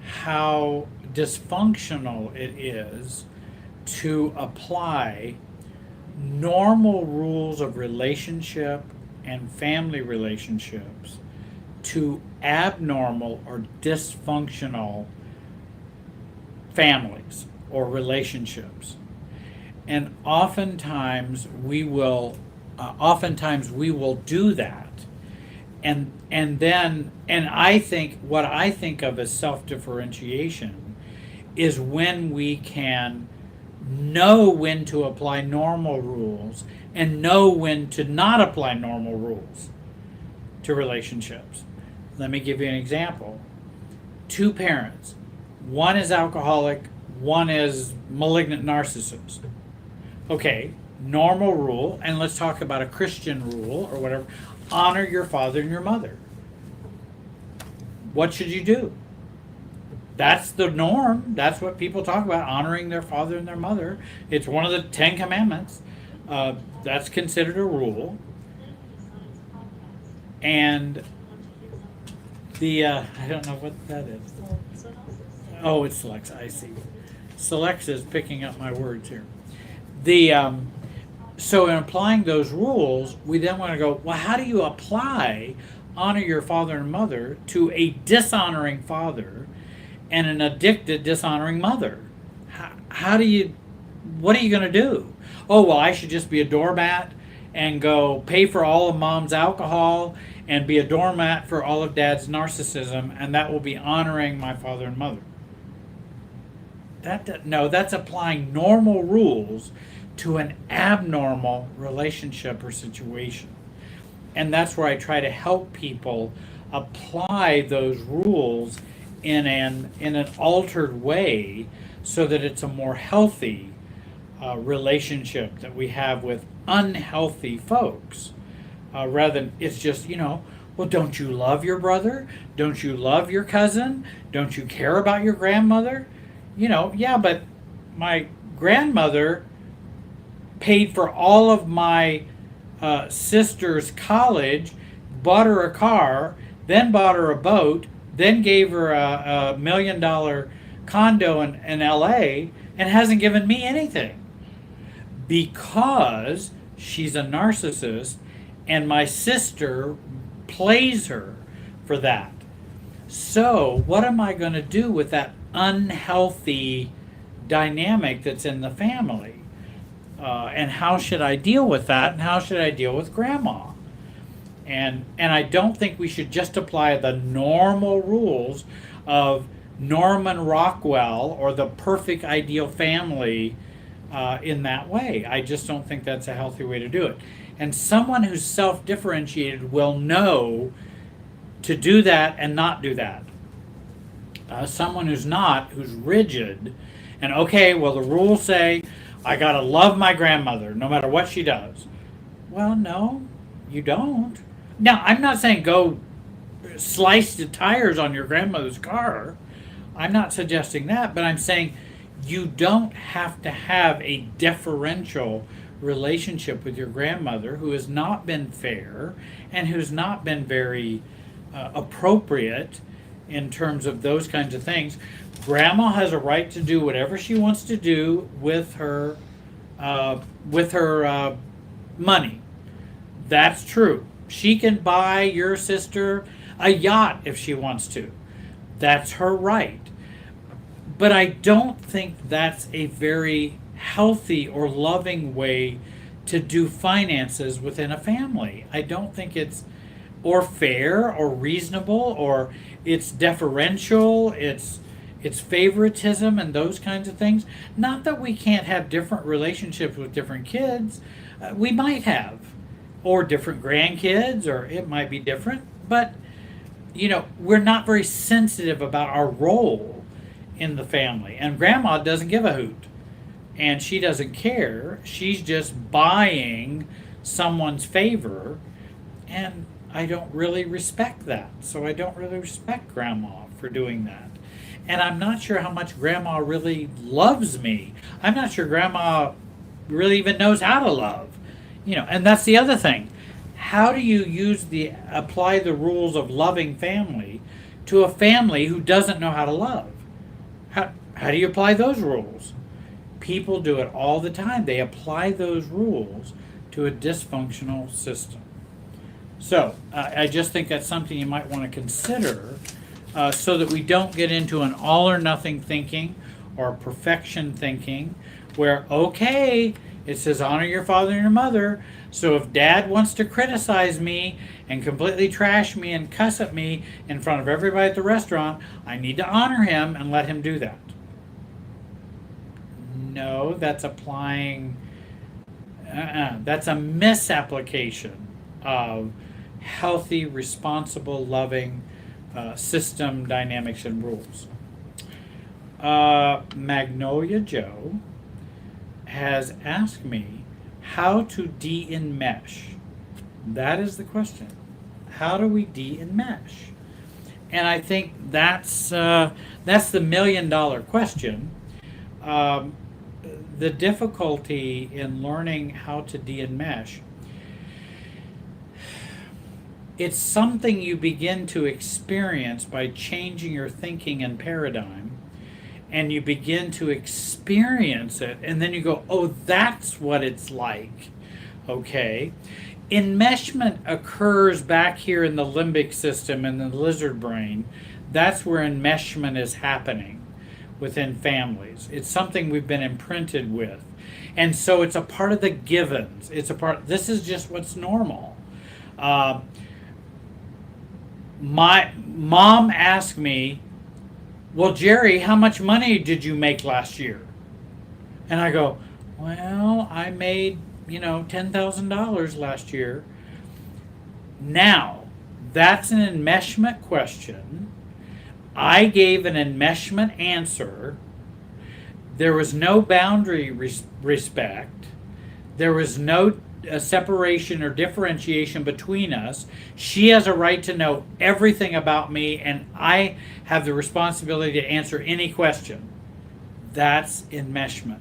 how dysfunctional it is to apply normal rules of relationship and family relationships to abnormal or dysfunctional families or relationships. And oftentimes we will do that. And I think what I think of as self-differentiation is when we can know when to apply normal rules and know when to not apply normal rules to relationships. Let me give you an example. Two parents, one is alcoholic, one is malignant narcissist. Okay, normal rule, and let's talk about a Christian rule or whatever. Honor your father and your mother. What should you do? That's the norm. That's what people talk about, honoring their father and their mother. It's one of the 10 Commandments. That's considered a rule. And I don't know what that is. Oh, it's Lex, I see. So Lex is picking up my words here. So in applying those rules, we then want to go, well, how do you apply honor your father and mother to a dishonoring father and an addicted, dishonoring mother? What are you going to do? Oh, well, I should just be a doormat and go pay for all of mom's alcohol and be a doormat for all of dad's narcissism, and that will be honoring my father and mother. No, that's applying normal rules to an abnormal relationship or situation. And that's where I try to help people apply those rules in an altered way so that it's a more healthy relationship that we have with unhealthy folks. Rather than it's just, well, don't you love your brother? Don't you love your cousin? Don't you care about your grandmother? Yeah, but my grandmother paid for all of my sister's college, bought her a car, then bought her a boat, then gave her a $1 million condo in LA, and hasn't given me anything because she's a narcissist and my sister plays her for that. So what am I going to do with that unhealthy dynamic that's in the family? And how should I deal with that? And how should I deal with grandma? And I don't think we should just apply the normal rules of Norman Rockwell or the perfect ideal family in that way. I just don't think that's a healthy way to do it. And someone who's self-differentiated will know to do that and not do that. Someone who's rigid, and okay, well, the rules say I gotta love my grandmother no matter what she does. Well, no, you don't. Now, I'm not saying go slice the tires on your grandmother's car. I'm not suggesting that, but I'm saying you don't have to have a deferential relationship with your grandmother who has not been fair and who's not been very appropriate in terms of those kinds of things. Grandma has a right to do whatever she wants to do with her money. That's true. She can buy your sister a yacht if she wants to. That's her right. But I don't think that's a very healthy or loving way to do finances within a family. I don't think it's or fair or reasonable, or it's deferential, it's favoritism and those kinds of things. Not that we can't have different relationships with different kids. We might have, or different grandkids, or it might be different, but we're not very sensitive about our role in the family. And grandma doesn't give a hoot, and she doesn't care. She's just buying someone's favor, and I don't really respect that. So I don't really respect grandma for doing that. and I'm not sure how much grandma really loves me. I'm not sure grandma really even knows how to love. And that's the other thing. How do you apply the rules of loving family to a family who doesn't know how to love? How do you apply those rules? People do it all the time. They apply those rules to a dysfunctional system. So I just think that's something you might want to consider, so that we don't get into an all or nothing thinking or perfection thinking where, okay, it says honor your father and your mother. So if dad wants to criticize me and completely trash me and cuss at me in front of everybody at the restaurant, I need to honor him and let him do that. No, that's applying, that's a misapplication of healthy, responsible, loving system dynamics and rules. Magnolia Joe has asked me how to de-enmesh. That is the question. How do we de-enmesh? And I think that's the $1 million question. The difficulty in learning how to de-enmesh, it's something you begin to experience by changing your thinking and paradigm, and you begin to experience it, and then you go, oh, that's what it's like. Okay. Enmeshment occurs back here in the limbic system in the lizard brain. That's where enmeshment is happening within families. It's something we've been imprinted with. And so it's a part of the givens. This is just what's normal. My mom asked me, well, Jerry, how much money did you make last year? And I go, well, I made, $10,000 last year. Now, that's an enmeshment question. I gave an enmeshment answer. There was no boundary respect. There was no separation or differentiation between us. She has a right to know everything about me, and I have the responsibility to answer any question. That's enmeshment.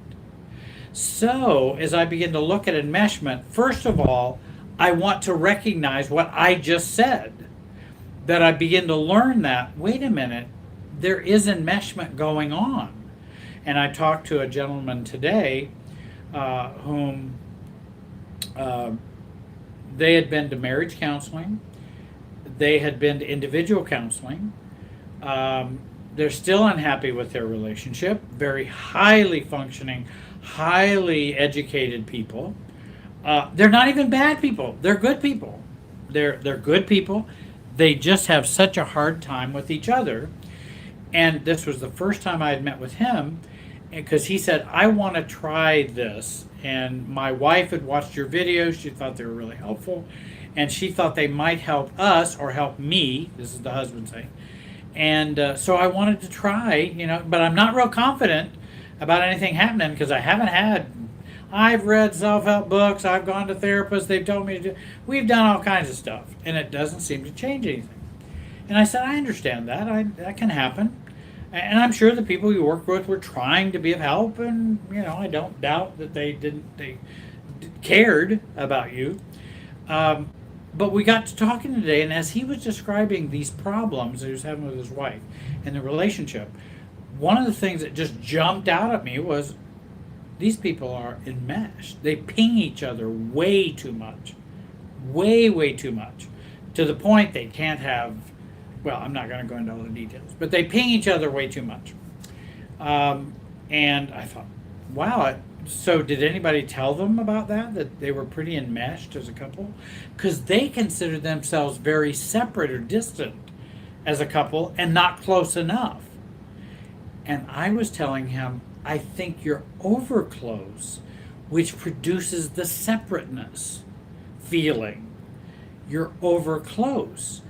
So, as I begin to look at enmeshment, first of all, I want to recognize what I just said. That I begin to learn that, wait a minute, there is enmeshment going on. And I talked to a gentleman today whom they had been to marriage counseling. They had been to individual counseling. They're still unhappy with their relationship. Very highly functioning, highly educated people. They're not even bad people. They're good people. They're good people. They just have such a hard time with each other. And this was the first time I had met with him, because he said, I want to try this. And my wife had watched your videos. She thought they were really helpful. And she thought they might help us or help me. This is the husband saying. And so I wanted to try, but I'm not real confident about anything happening because I've read self-help books. I've gone to therapists. They've told me to do. We've done all kinds of stuff. And it doesn't seem to change anything. And I said, I understand that. That can happen. And I'm sure the people you work with were trying to be of help, and I don't doubt that they cared about you. But we got to talking today, and as he was describing these problems that he was having with his wife and the relationship, one of the things that just jumped out at me was these people are enmeshed. They ping each other way too much, way too much, to the point they can't have. Well, I'm not going to go into all the details, but they ping each other way too much. And I thought, wow, so did anybody tell them about that they were pretty enmeshed as a couple? Because they considered themselves very separate or distant as a couple and not close enough. And I was telling him, I think you're over close, which produces the separateness feeling. You're over close.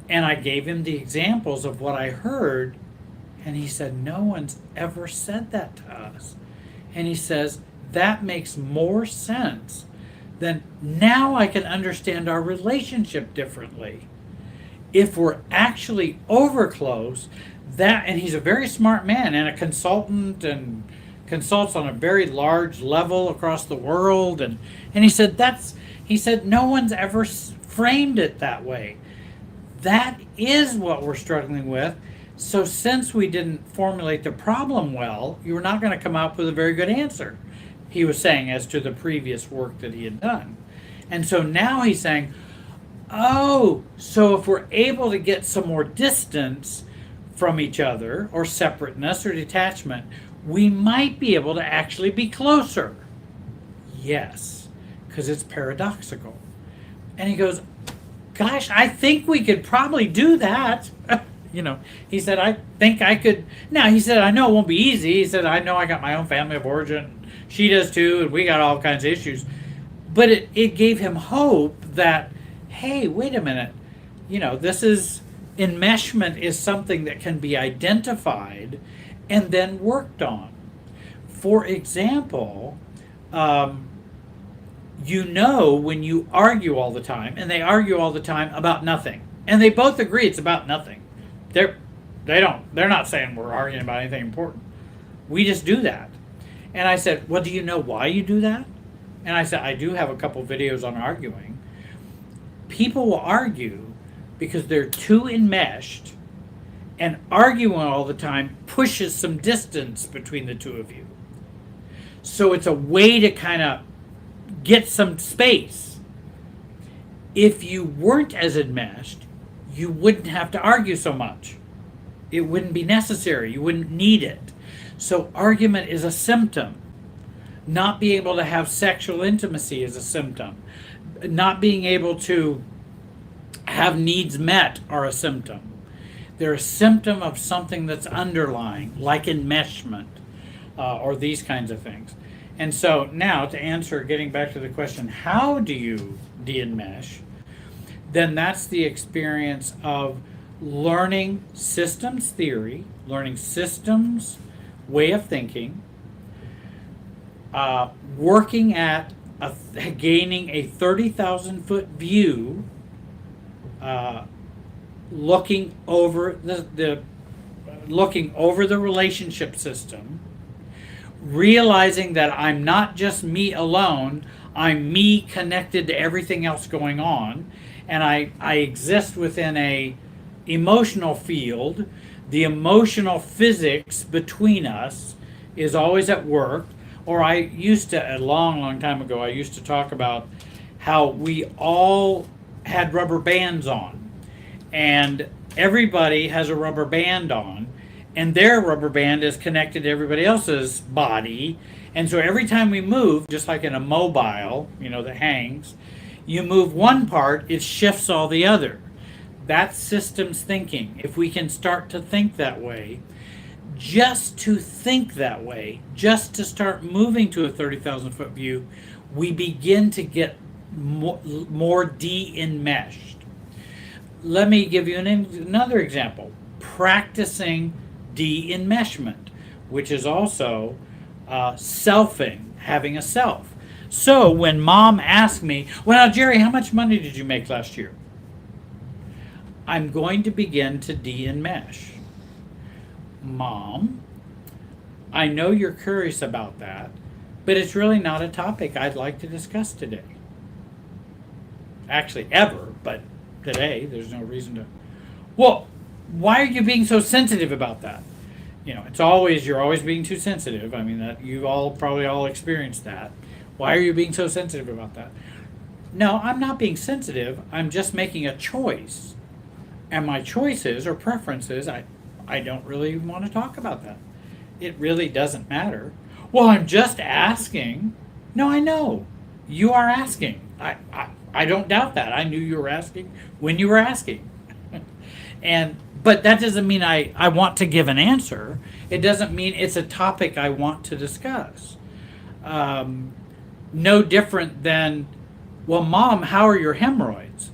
And I gave him the examples of what I heard, and he said, no one's ever said that to us. And he says, that makes more sense than now I can understand our relationship differently. If we're actually over close, And he's a very smart man and a consultant and consults on a very large level across the world. And he said, no one's ever framed it that way. That is what we're struggling with. So since we didn't formulate the problem well, you're not going to come up with a very good answer, he was saying, as to the previous work that he had done. And so now he's saying, oh, so if we're able to get some more distance from each other, or separateness or detachment, we might be able to actually be closer. Yes, because it's paradoxical. And he goes, gosh, I think we could probably do that. He said, I think I could. Now, he said, I know it won't be easy. He said, I know I got my own family of origin. She does too, and we got all kinds of issues. But it gave him hope that, hey, wait a minute. Enmeshment is something that can be identified and then worked on. For example, when you argue all the time, and they argue all the time about nothing, and they both agree it's about nothing. They're not saying we're arguing about anything important. We just do that. And I said, well, do you know why you do that? And I said, I do have a couple videos on arguing. People will argue because they're too enmeshed, and arguing all the time pushes some distance between the two of you. So it's a way to kind of get some space. If you weren't as enmeshed, you wouldn't have to argue so much. It wouldn't be necessary. You wouldn't need it. So argument is a symptom. Not being able to have sexual intimacy is a symptom. Not being able to have needs met are a symptom. They're a symptom of something that's underlying, like enmeshment, or these kinds of things. And so now, to answer, getting back to the question, how do you de-enmesh? Then that's the experience of learning systems theory, learning systems way of thinking, working at gaining a 30,000 foot view, looking over the relationship system, realizing that I'm not just me alone, I'm me connected to everything else going on, and I exist within a emotional field. The emotional physics between us is always at work. Or I used to, a long time ago, I used to talk about how we all had rubber bands on. And everybody has a rubber band on, and their rubber band is connected to everybody else's body. And so every time we move, just like in a mobile, that hangs, you move one part, it shifts all the other. That's systems thinking. If we can start to think that way, just to think that way, just to start moving to a 30,000 foot view, we begin to get more de-enmeshed. Let me give you another example. Practicing de-enmeshment, which is also selfing, having a self. So when mom asked me, well, now, Jerry, how much money did you make last year? I'm going to begin to de-enmesh. Mom, I know you're curious about that, but it's really not a topic I'd like to discuss today. Actually, ever, but today, there's no reason to. Well, why are you being so sensitive about that? You're always being too sensitive. I mean, that you've probably all experienced that. Why are you being so sensitive about that? No, I'm not being sensitive. I'm just making a choice. And my choices or preferences, I don't really want to talk about that. It really doesn't matter. Well, I'm just asking. No, I know. You are asking. I don't doubt that. I knew you were asking when you were asking. But that doesn't mean I want to give an answer. It doesn't mean it's a topic I want to discuss. No different than, well, Mom, how are your hemorrhoids?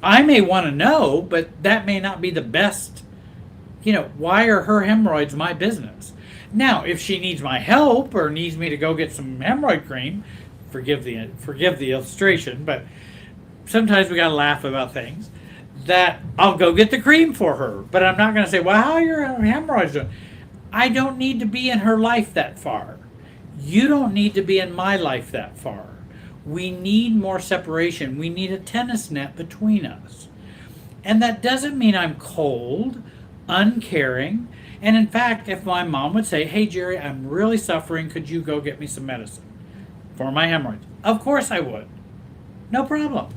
I may want to know, but that may not be the best. Why are her hemorrhoids my business? Now, if she needs my help or needs me to go get some hemorrhoid cream, forgive the illustration, but sometimes we got to laugh about things. that I'll go get the cream for her. But I'm not going to say, well, how are your hemorrhoids doing? I don't need to be in her life that far. You don't need to be in my life that far. We need more separation. We need a tennis net between us. And that doesn't mean I'm cold, uncaring. And in fact, if my mom would say, hey, Jerry, I'm really suffering, could you go get me some medicine for my hemorrhoids? Of course I would. No problem.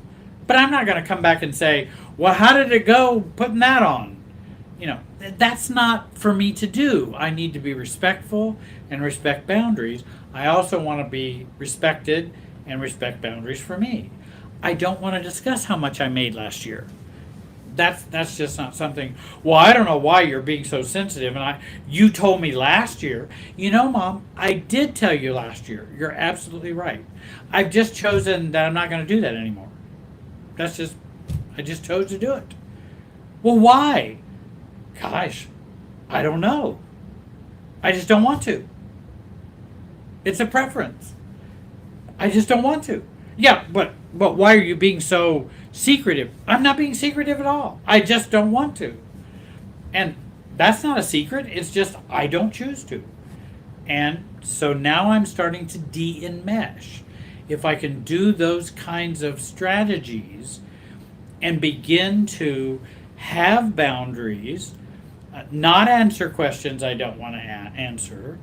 But I'm not going to come back and say, well, how did it go putting that on? That's not for me to do. I need to be respectful and respect boundaries. I also want to be respected and respect boundaries for me. I don't want to discuss how much I made last year. That's just not something. Well, I don't know why you're being so sensitive, and you told me last year. Mom, I did tell you last year. You're absolutely right. I've just chosen that I'm not going to do that anymore. I just chose to do it. Well, why? Gosh, I don't know. I just don't want to. It's a preference. I just don't want to. Yeah, but why are you being so secretive? I'm not being secretive at all. I just don't want to. And that's not a secret. It's just I don't choose to. And so now I'm starting to de-enmesh. If I can do those kinds of strategies and begin to have boundaries, not answer questions I don't want to answer.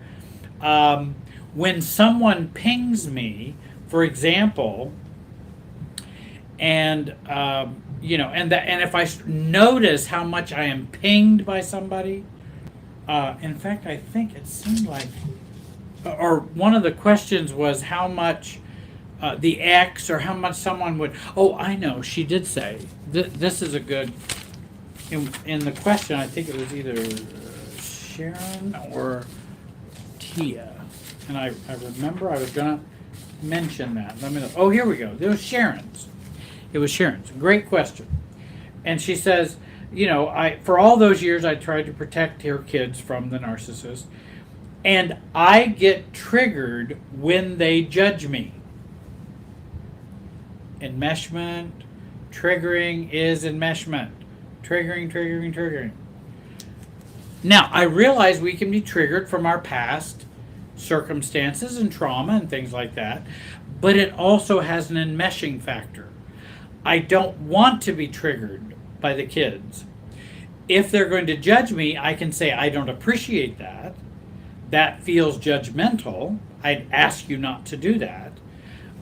When someone pings me, for example, and and if I notice how much I am pinged by somebody, in fact, I think it seemed like, or one of the questions was how much the ex, or how much someone would. Oh, I know. She did say this is a good. In the question, I think it was either Sharon or Tia, and I remember I was gonna mention that. Let me know. Oh, here we go. It was Sharon's. Great question. And she says, for all those years I tried to protect her kids from the narcissist, and I get triggered when they judge me. Enmeshment, triggering is enmeshment. Triggering. Now, I realize we can be triggered from our past circumstances and trauma and things like that, but it also has an enmeshing factor. I don't want to be triggered by the kids. If they're going to judge me, I can say, I don't appreciate that. That feels judgmental. I'd ask you not to do that.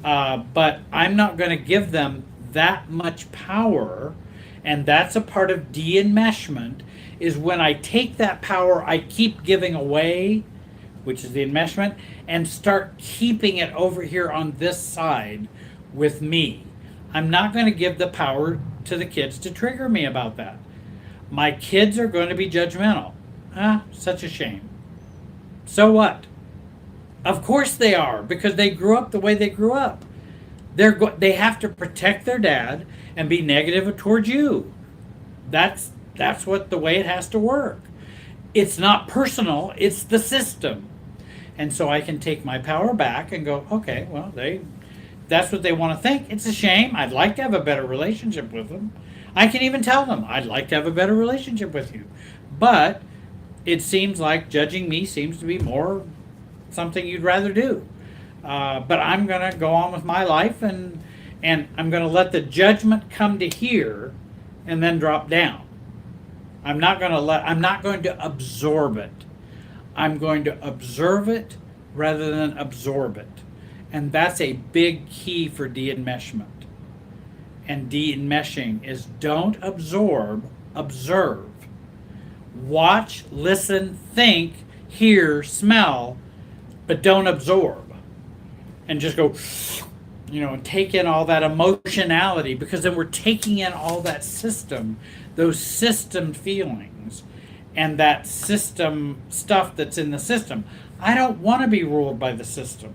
But I'm not going to give them that much power. And that's a part of de-enmeshment, is when I take that power I keep giving away, which is the enmeshment, and start keeping it over here on this side with me. I'm not going to give the power to the kids to trigger me about that. My kids are going to be judgmental. Such a shame. So what? Of course they are, because they grew up the way they grew up. They have to protect their dad and be negative towards you. That's what the way it has to work. It's not personal, it's the system. And so I can take my power back and go, okay, well, that's what they want to think. It's a shame. I'd like to have a better relationship with them. I can even tell them, I'd like to have a better relationship with you. But it seems like judging me seems to be more something you'd rather do. But I'm going to go on with my life, and I'm going to let the judgment come to here and then drop down. I'm not going to absorb it. I'm going to observe it rather than absorb it. And that's a big key for de-enmeshment. And de-enmeshing is don't absorb, observe. Watch, listen, think, hear, smell, but don't absorb. And just go, and take in all that emotionality, because then we're taking in all that system, those system feelings, and that system stuff that's in the system. I don't want to be ruled by the system.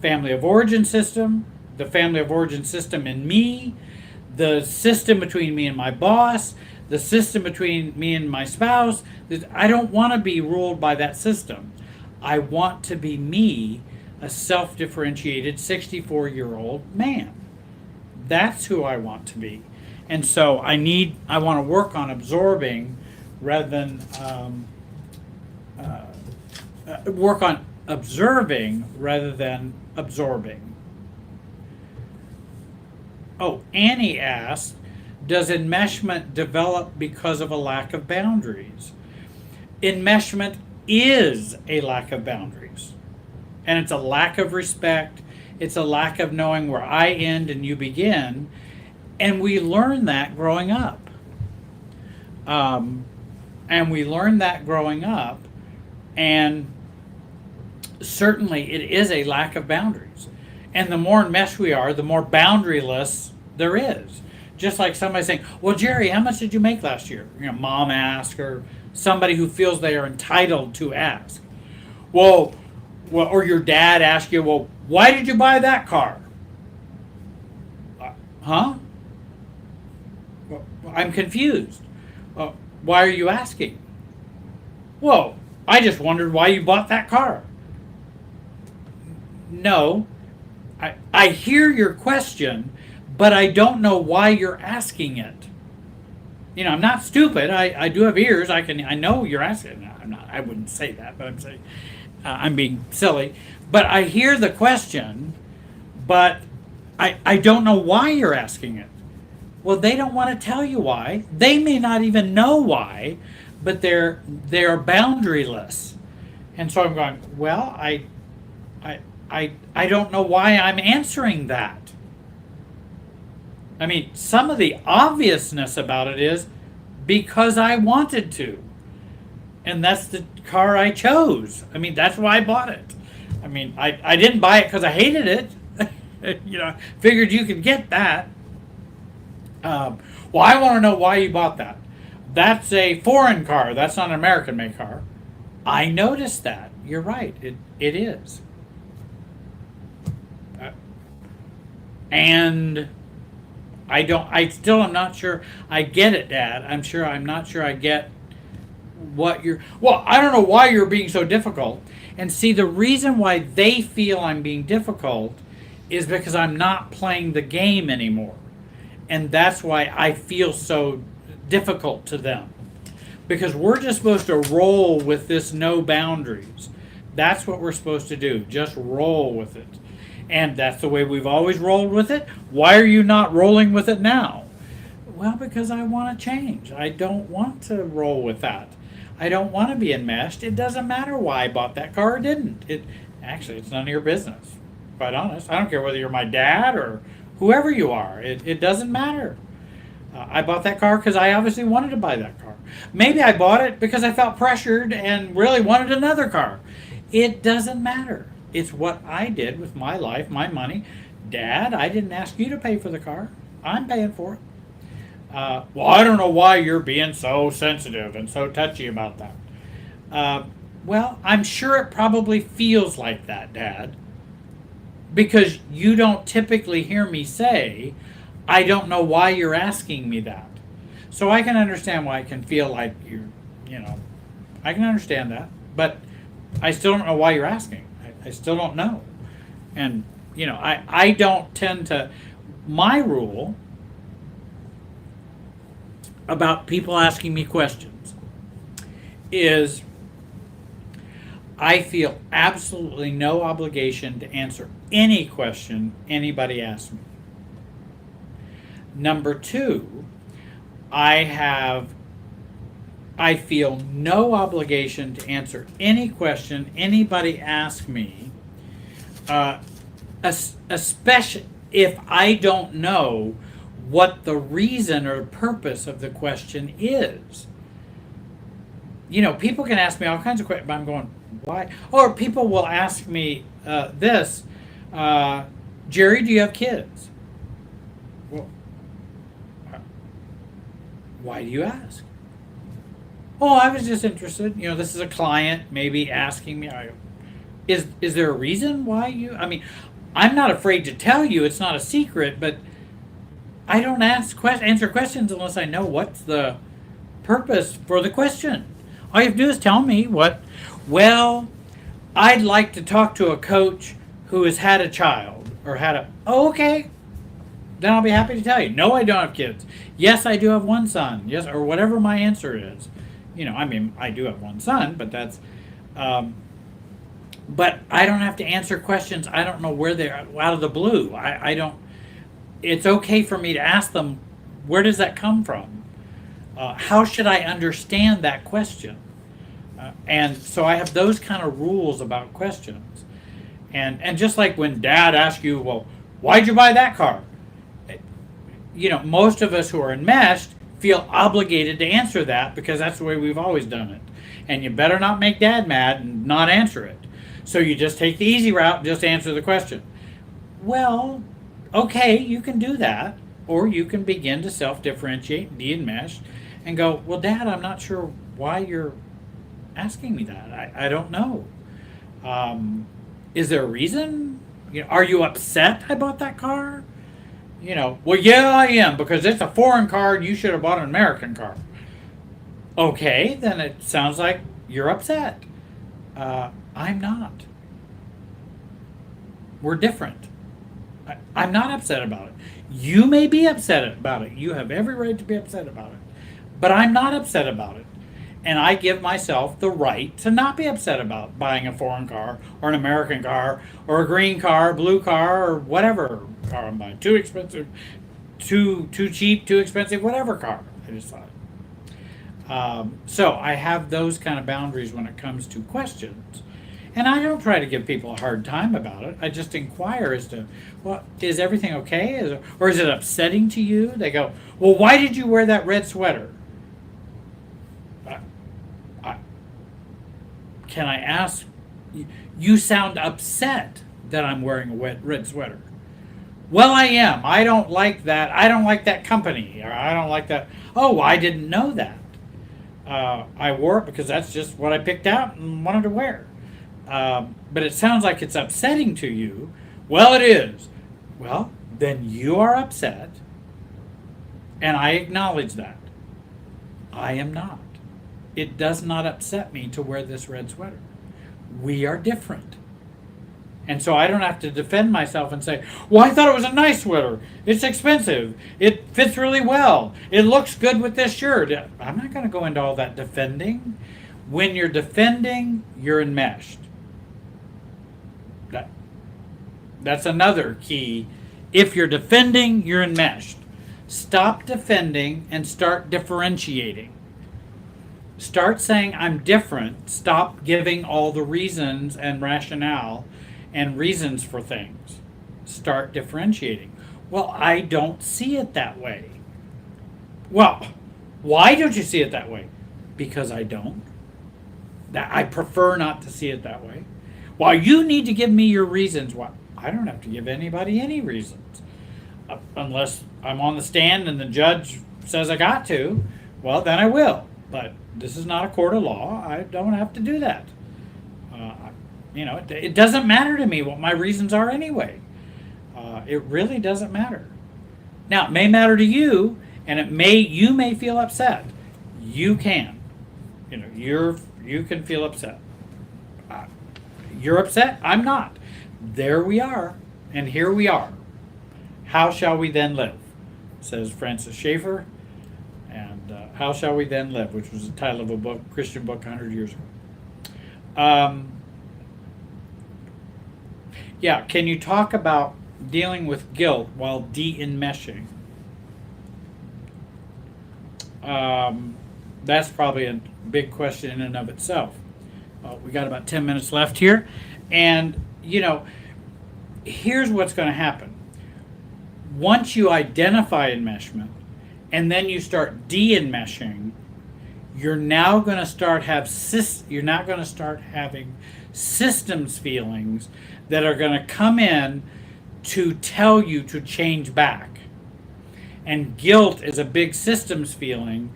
Family of origin system, the family of origin system in me, the system between me and my boss, the system between me and my spouse. I don't want to be ruled by that system. I want to be me, a self-differentiated 64-year-old man. That's who I want to be. And so I want to work on absorbing rather than work on observing rather than absorbing. Oh, Annie asked, does enmeshment develop because of a lack of boundaries? Enmeshment is a lack of boundaries. And it's a lack of respect. It's a lack of knowing where I end and you begin. And we learn that growing up. And certainly it is a lack of boundaries. And the more enmeshed we are, the more boundaryless there is. Just like somebody saying, well, Jerry, how much did you make last year? Mom asks, or somebody who feels they are entitled to ask. Well, or your dad asks you, well, why did you buy that car? Huh? Well, I'm confused. Why are you asking? Well, I just wondered why you bought that car. No, I hear your question, but I don't know why you're asking it. I'm not stupid. I do have ears. I know you're asking. I wouldn't say that, but I'm saying I'm being silly. But I hear the question, but I don't know why you're asking it. Well, they don't want to tell you why. They may not even know why, but they're boundaryless. And so I'm going, well, I don't know why I'm answering that. I mean, some of the obviousness about it is because I wanted to. And that's the car I chose. I mean, that's why I bought it. I mean, I didn't buy it because I hated it. Figured you could get that. Well, I want to know why you bought that. That's a foreign car. That's not an American-made car. I noticed that. You're right. It is. And I still am not sure I get it, Dad. I'm not sure I get what well, I don't know why you're being so difficult. And see, the reason why they feel I'm being difficult is because I'm not playing the game anymore. And that's why I feel so difficult to them. Because we're just supposed to roll with this no boundaries. That's what we're supposed to do. Just roll with it. And that's the way we've always rolled with it. Why are you not rolling with it now? Well, because I want to change. I don't want to roll with that. I don't want to be enmeshed. It doesn't matter why I bought that car or didn't. Actually, it's none of your business. Quite honest. I don't care whether you're my dad or whoever you are. It doesn't matter. I bought that car because I obviously wanted to buy that car. Maybe I bought it because I felt pressured and really wanted another car. It doesn't matter. It's what I did with my life, my money. Dad, I didn't ask you to pay for the car. I'm paying for it. Well, I don't know why you're being so sensitive and so touchy about that. Well, I'm sure it probably feels like that, Dad. Because you don't typically hear me say, I don't know why you're asking me that. So I can understand why it can feel like I can understand that. But I still don't know why you're asking. I still don't know. And, I don't tend to, my rule about people asking me questions is I feel absolutely no obligation to answer any question anybody asks me. Number two, I feel no obligation to answer any question anybody asks me, especially if I don't know what the reason or purpose of the question is. People can ask me all kinds of questions, but I'm going, why? Or people will ask me this, Jerry, do you have kids? Well, why do you ask? Oh, I was just interested. This is a client maybe asking me, is there a reason why you, I'm not afraid to tell you, it's not a secret, but I don't answer questions unless I know what's the purpose for the question. All you have to do is tell me well, I'd like to talk to a coach who has had a child or oh, okay. then I'll be happy to tell you. No, I don't have kids. Yes, I do have one son. Yes, or whatever my answer is. I mean, I do have one son, but that's, but I don't have to answer questions. I don't know where they're out of the blue. I don't, it's okay for me to ask them, where does that come from? How should I understand that question? And so I have those kind of rules about questions. And just like when Dad asks you, well, why'd you buy that car? Most of us who are enmeshed feel obligated to answer that because that's the way we've always done it. And you better not make Dad mad and not answer it. So you just take the easy route and just answer the question. Well, okay, you can do that. Or you can begin to self-differentiate, de-enmesh, and go, well, Dad, I'm not sure why you're asking me that. I don't know. Is there a reason? Are you upset I bought that car? Well, yeah, I am, because it's a foreign car and you should have bought an American car. Okay, then it sounds like you're upset. I'm not. We're different. I'm not upset about it. You may be upset about it. You have every right to be upset about it. But I'm not upset about it. And I give myself the right to not be upset about buying a foreign car or an American car or a green car, blue car, or whatever car I'm buying. Too expensive, too cheap, too expensive, whatever car I decide. So I have those kind of boundaries when it comes to questions. And I don't try to give people a hard time about it. I just inquire as to, well, is everything okay? Or is it upsetting to you? They go, well, why did you wear that red sweater? Can I ask, you sound upset that I'm wearing a red sweater. Well, I am. I don't like that. I don't like that company. Or I don't like that. Oh, I didn't know that. I wore it because that's just what I picked out and wanted to wear. But it sounds like it's upsetting to you. Well, it is. Well, then you are upset. And I acknowledge that. I am not. It does not upset me to wear this red sweater. We are different. And so I don't have to defend myself and say, well, I thought it was a nice sweater. It's expensive. It fits really well. It looks good with this shirt. I'm not going to go into all that defending. When you're defending, you're enmeshed. That's another key. If you're defending, you're enmeshed. Stop defending and start differentiating. Start saying, I'm different. Stop giving all the reasons and rationale and reasons for things. Start differentiating. Well, I don't see it that way. Well, why don't you see it that way? Because I don't. I prefer not to see it that way. Well, you need to give me your reasons. Well, I don't have to give anybody any reasons. Unless I'm on the stand and the judge says I got to, well, then I will. But this is not a court of law. I don't have to do that. It doesn't matter to me what my reasons are anyway. It really doesn't matter. Now, it may matter to you, and you may feel upset. You can. You can feel upset. You're upset. I'm not. There we are, and here we are. How shall we then live? Says Francis Schaeffer. And How Shall We Then Live, which was the title of a book, Christian book 100 years ago. Can you talk about dealing with guilt while de-enmeshing? That's probably a big question in and of itself. We got about 10 minutes left here. And, here's what's going to happen. Once you identify enmeshment, and then you start de-enmeshing, you're now going to start having systems feelings that are going to come in to tell you to change back. And guilt is a big systems feeling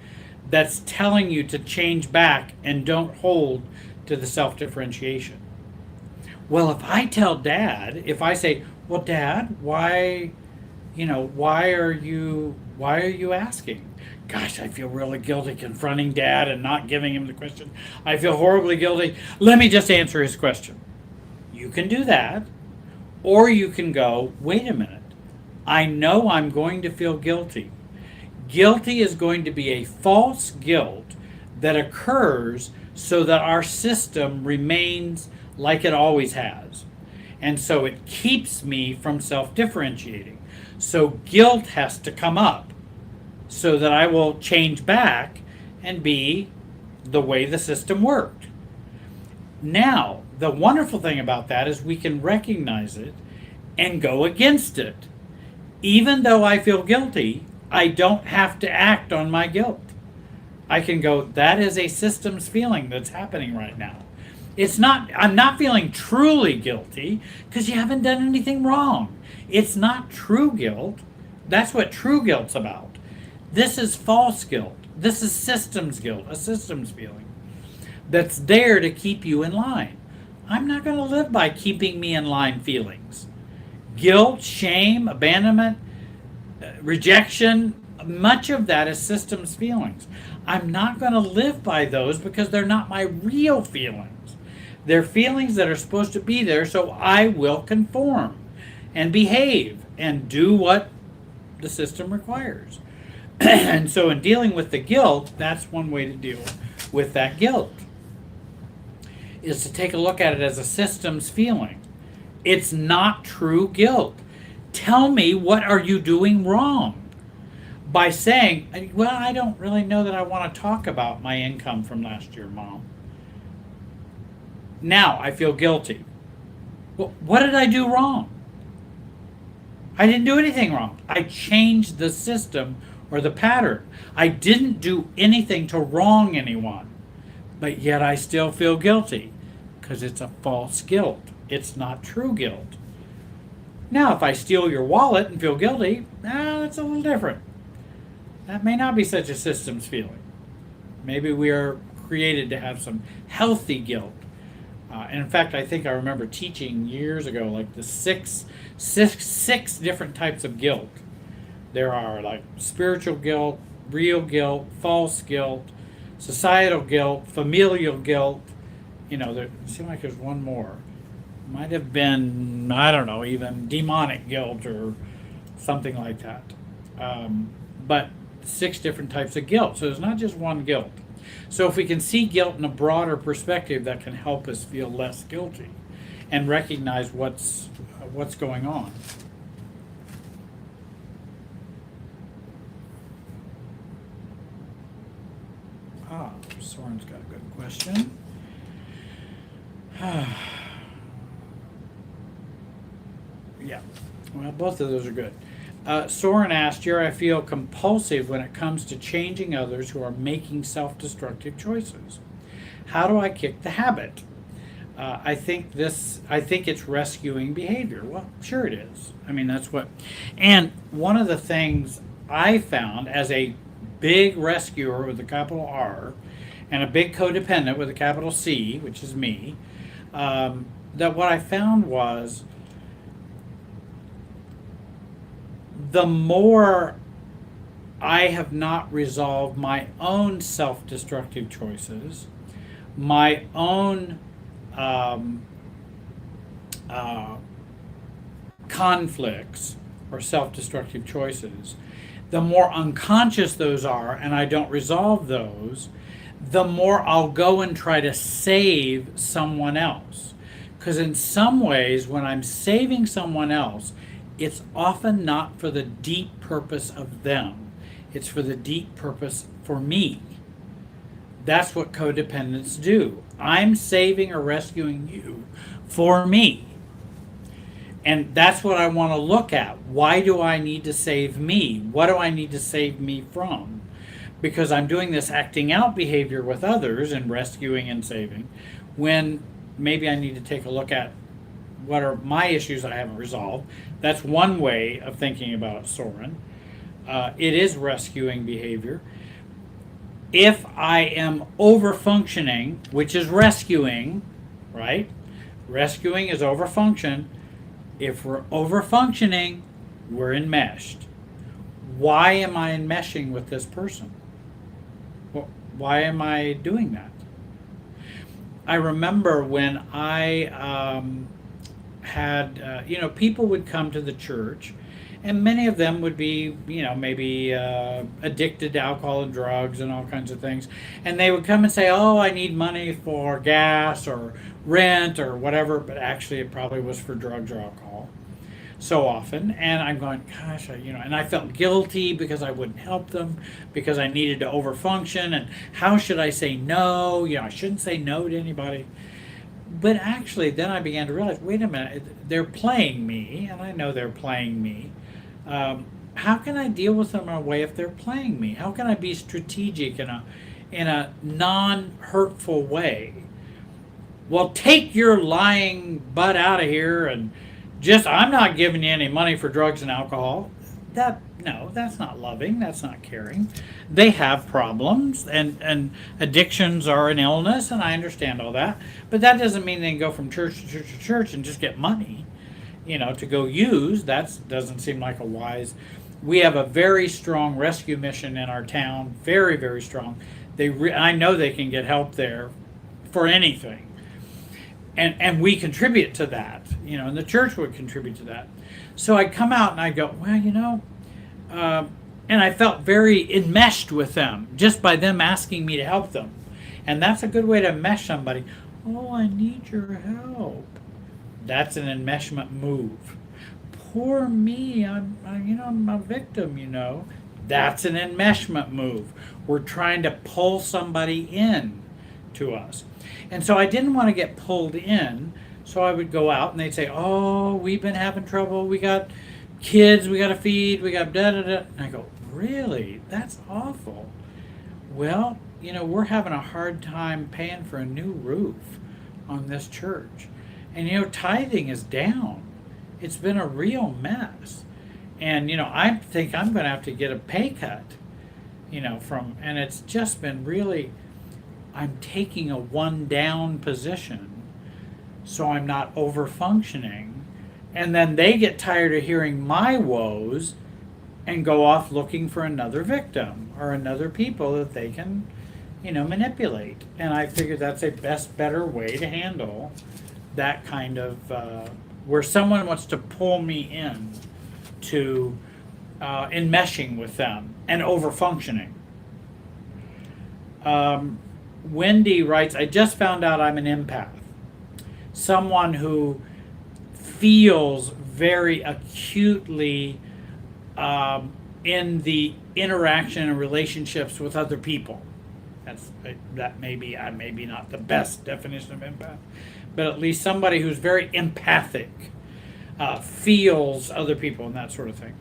that's telling you to change back and don't hold to the self-differentiation. Well, if I tell Dad, if I say, well, Dad, why are you asking? Gosh, I feel really guilty confronting Dad and not giving him the question. I feel horribly guilty. Let me just answer his question. You can do that. Or you can go, wait a minute. I know I'm going to feel guilty. Guilty is going to be a false guilt that occurs so that our system remains like it always has. And so it keeps me from self differentiating. So guilt has to come up so that I will change back and be the way the system worked. Now, the wonderful thing about that is we can recognize it and go against it. Even though I feel guilty, I don't have to act on my guilt. I can go, that is a systems feeling that's happening right now. I'm not feeling truly guilty because you haven't done anything wrong. It's not true guilt. That's what true guilt's about. This is false guilt. This is systems guilt, a systems feeling that's there to keep you in line. I'm not going to live by keeping me in line feelings. Guilt, shame, abandonment, rejection, much of that is systems feelings. I'm not going to live by those because they're not my real feelings. They're feelings that are supposed to be there, so I will conform and behave and do what the system requires. And so in dealing with the guilt, that's one way to deal with that guilt, is to take a look at it as a systems feeling. It's not true guilt. Tell me, what are you doing wrong? By saying, well, I don't really know that I want to talk about my income from last year, Mom. Now I feel guilty. Well, what did I do wrong? I didn't do anything wrong. I changed the system or the pattern. I didn't do anything to wrong anyone, but yet I still feel guilty because it's a false guilt. It's not true guilt. Now, if I steal your wallet and feel guilty, that's a little different. That may not be such a systems feeling. Maybe we are created to have some healthy guilt. And in fact, I think I remember teaching years ago, like the six different types of guilt. There are like spiritual guilt, real guilt, false guilt, societal guilt, familial guilt. There seems like there's one more. Might have been, I don't know, even demonic guilt or something like that. But 6 different types of guilt. So there's not just one guilt. So if we can see guilt in a broader perspective, that can help us feel less guilty and recognize what's going on. Soren's got a good question. Yeah, well, both of those are good. Soren asked, here I feel compulsive when it comes to changing others who are making self-destructive choices. How do I kick the habit? I think it's rescuing behavior. Well, sure it is. I mean, that's what. And one of the things I found as a big rescuer with a capital R and a big codependent with a capital C, which is me, that what I found was the more I have not resolved my own self-destructive choices, my own conflicts or self-destructive choices, the more unconscious those are and I don't resolve those, the more I'll go and try to save someone else. Because in some ways, when I'm saving someone else, it's often not for the deep purpose of them. It's for the deep purpose for me. That's what codependents do. I'm saving or rescuing you for me. And that's what I want to look at. Why do I need to save me? What do I need to save me from? Because I'm doing this acting out behavior with others and rescuing and saving, when maybe I need to take a look at what are my issues I haven't resolved. That's one way of thinking about Soren. It is rescuing behavior. If I am over-functioning, which is rescuing, right? Rescuing is over-function. If we're over-functioning, we're enmeshed. Why am I enmeshing with this person? Well, why am I doing that? I remember when I had, people would come to the church And many of them would be, maybe addicted to alcohol and drugs and all kinds of things. And they would come and say, "Oh, I need money for gas or rent or whatever," but actually it probably was for drugs or alcohol so often. And I'm going, gosh, and I felt guilty because I wouldn't help them because I needed to overfunction. And how should I say no? I shouldn't say no to anybody. But actually, then I began to realize, wait a minute, they're playing me, and I know they're playing me. How can I deal with them in a way if they're playing me? How can I be strategic in a non-hurtful way? Well, take your lying butt out of here and I'm not giving you any money for drugs and alcohol. No, that's not loving. That's not caring. They have problems, and addictions are an illness, and I understand all that. But that doesn't mean they can go from church to church to church and just get money, to go use. That doesn't seem like a wise. We have a very strong rescue mission in our town, very, very strong. I know they can get help there for anything. And we contribute to that, and the church would contribute to that. So I'd come out and I'd go, well, and I felt very enmeshed with them just by them asking me to help them. And that's a good way to enmesh somebody. Oh, I need your help. That's an enmeshment move. Poor me, I'm a victim, That's an enmeshment move. We're trying to pull somebody in to us. And so I didn't want to get pulled in, so I would go out and they'd say, "Oh, we've been having trouble. We got kids we got to feed. We got da-da-da." And I go, "Really? That's awful." Well, we're having a hard time paying for a new roof on this church. And, tithing is down. It's been a real mess. And, I think I'm going to have to get a pay cut, and it's just been really, I'm taking a one down position so I'm not over functioning. And then they get tired of hearing my woes and go off looking for another victim or another people that they can, manipulate. And I figured that's a better way to handle that kind of, where someone wants to pull me in to enmeshing with them and over functioning. Wendy writes, "I just found out I'm an empath. Someone who feels very acutely in the interaction and relationships with other people." That may be not the best definition of empath, but at least somebody who's very empathic, feels other people and that sort of thing.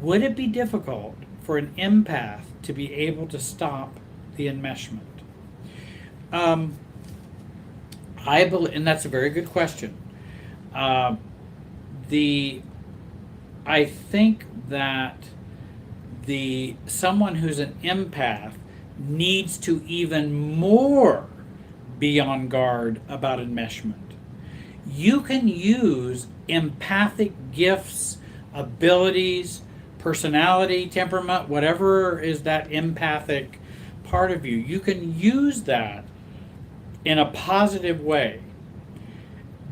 Would it be difficult for an empath to be able to stop the enmeshment? I believe, and that's a very good question. I think that someone who's an empath needs to even more be on guard about enmeshment. You can use empathic gifts, abilities, personality, temperament, whatever is that empathic part of you. You can use that in a positive way,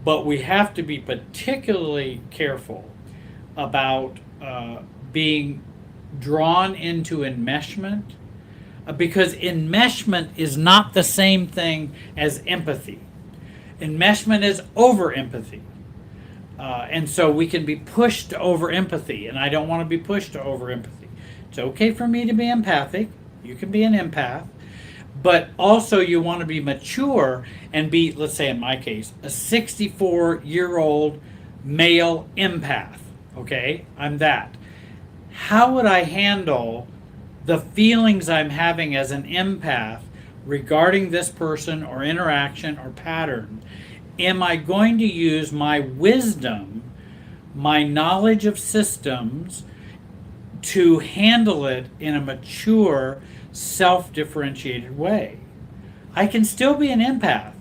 but we have to be particularly careful about being drawn into enmeshment, because enmeshment is not the same thing as empathy. Enmeshment is over empathy. And so we can be pushed to over empathy, and I don't want to be pushed to over empathy. It's okay for me to be empathic. You can be an empath. But also you want to be mature and be, let's say in my case, a 64-year-old male empath. Okay? I'm that. How would I handle the feelings I'm having as an empath regarding this person or interaction or pattern? Am I going to use my wisdom, my knowledge of systems, to handle it in a mature, self-differentiated way? I can still be an empath,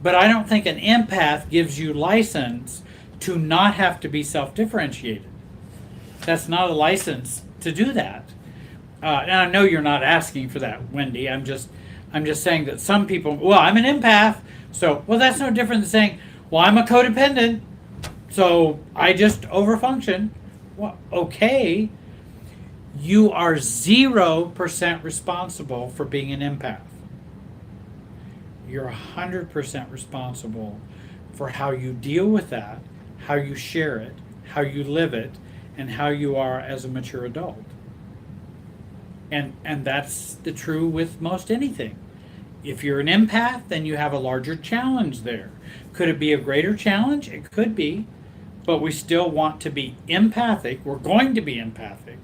but I don't think an empath gives you license to not have to be self-differentiated. That's not a license to do that. And I know you're not asking for that, Wendy. I'm just saying that some people, well, I'm an empath, so, well, that's no different than saying, well, I'm a codependent, so I just overfunction. Well, okay, you are 0% responsible for being an empath. You're 100% responsible for how you deal with that, how you share it, how you live it, and how you are as a mature adult. And that's the true with most anything. If you're an empath, then you have a larger challenge there. Could it be a greater challenge? It could be, but we still want to be empathic. We're going to be empathic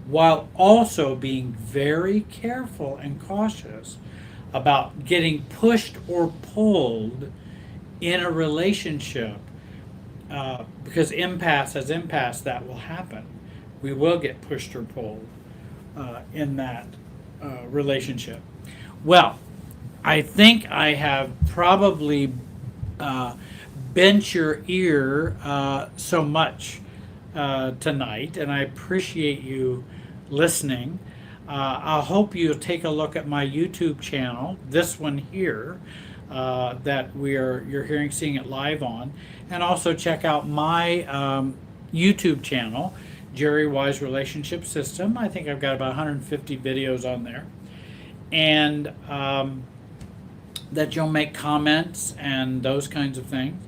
while also being very careful and cautious about getting pushed or pulled in a relationship, because as empaths, that will happen. We will get pushed or pulled in that relationship. Well, I think I have probably bent your ear so much tonight, and I appreciate you listening. I hope you'll take a look at my YouTube channel, this one here, that you're seeing it live on, and also check out my YouTube channel, Jerry Wise Relationship System. I think I've got about 150 videos on there, and that you'll make comments and those kinds of things.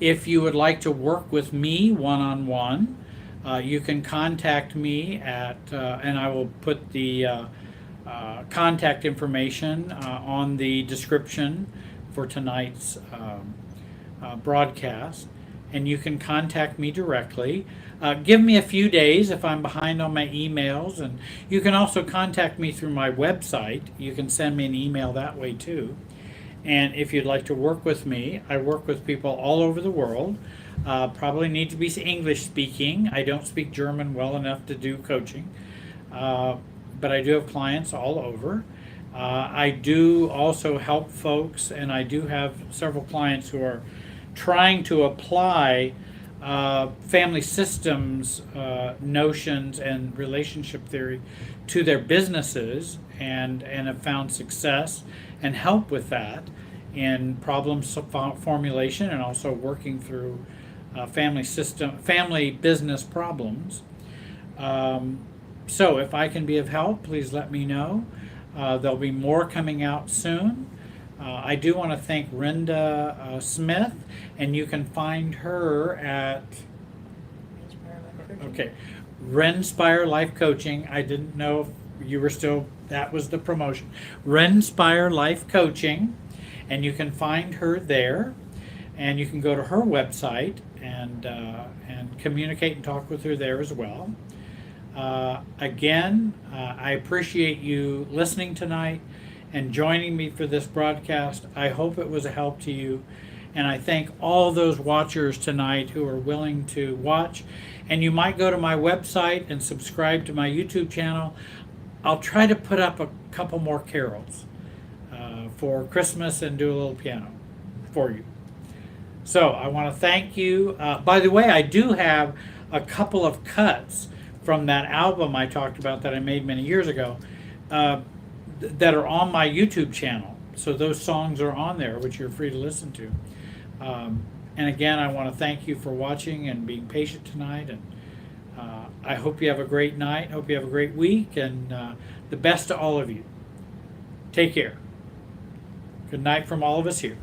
If you would like to work with me one-on-one, you can contact me at, and I will put the contact information on the description for tonight's broadcast, and you can contact me directly. Give me a few days if I'm behind on my emails, and you can also contact me through my website. You can send me an email that way too. And if you'd like to work with me, I work with people all over the world. Probably need to be English speaking. I don't speak German well enough to do coaching, but I do have clients all over. I do also help folks, and I do have several clients who are trying to apply family systems notions and relationship theory to their businesses, and have found success and help with that in problem formulation, and also working through family business problems. So if I can be of help, please let me know. There'll be more coming out soon. I do want to thank Renda Smith, and you can find her at Renspire Life Coaching. I didn't know if you were still, that was the promotion. Renspire Life Coaching, and you can find her there, and you can go to her website and communicate and talk with her there as well. Again, I appreciate you listening tonight and joining me for this broadcast. I hope it was a help to you, and I thank all those watchers tonight who are willing to watch. And you might go to my website and subscribe to my YouTube channel. I'll try to put up a couple more carols for Christmas and do a little piano for you. So I want to thank you. By the way, I do have a couple of cuts from that album I talked about that I made many years ago that are on my YouTube channel. So those songs are on there, which you're free to listen to. And again, I want to thank you for watching and being patient tonight. And I hope you have a great night. Hope you have a great week, and the best to all of you. Take care. Good night from all of us here.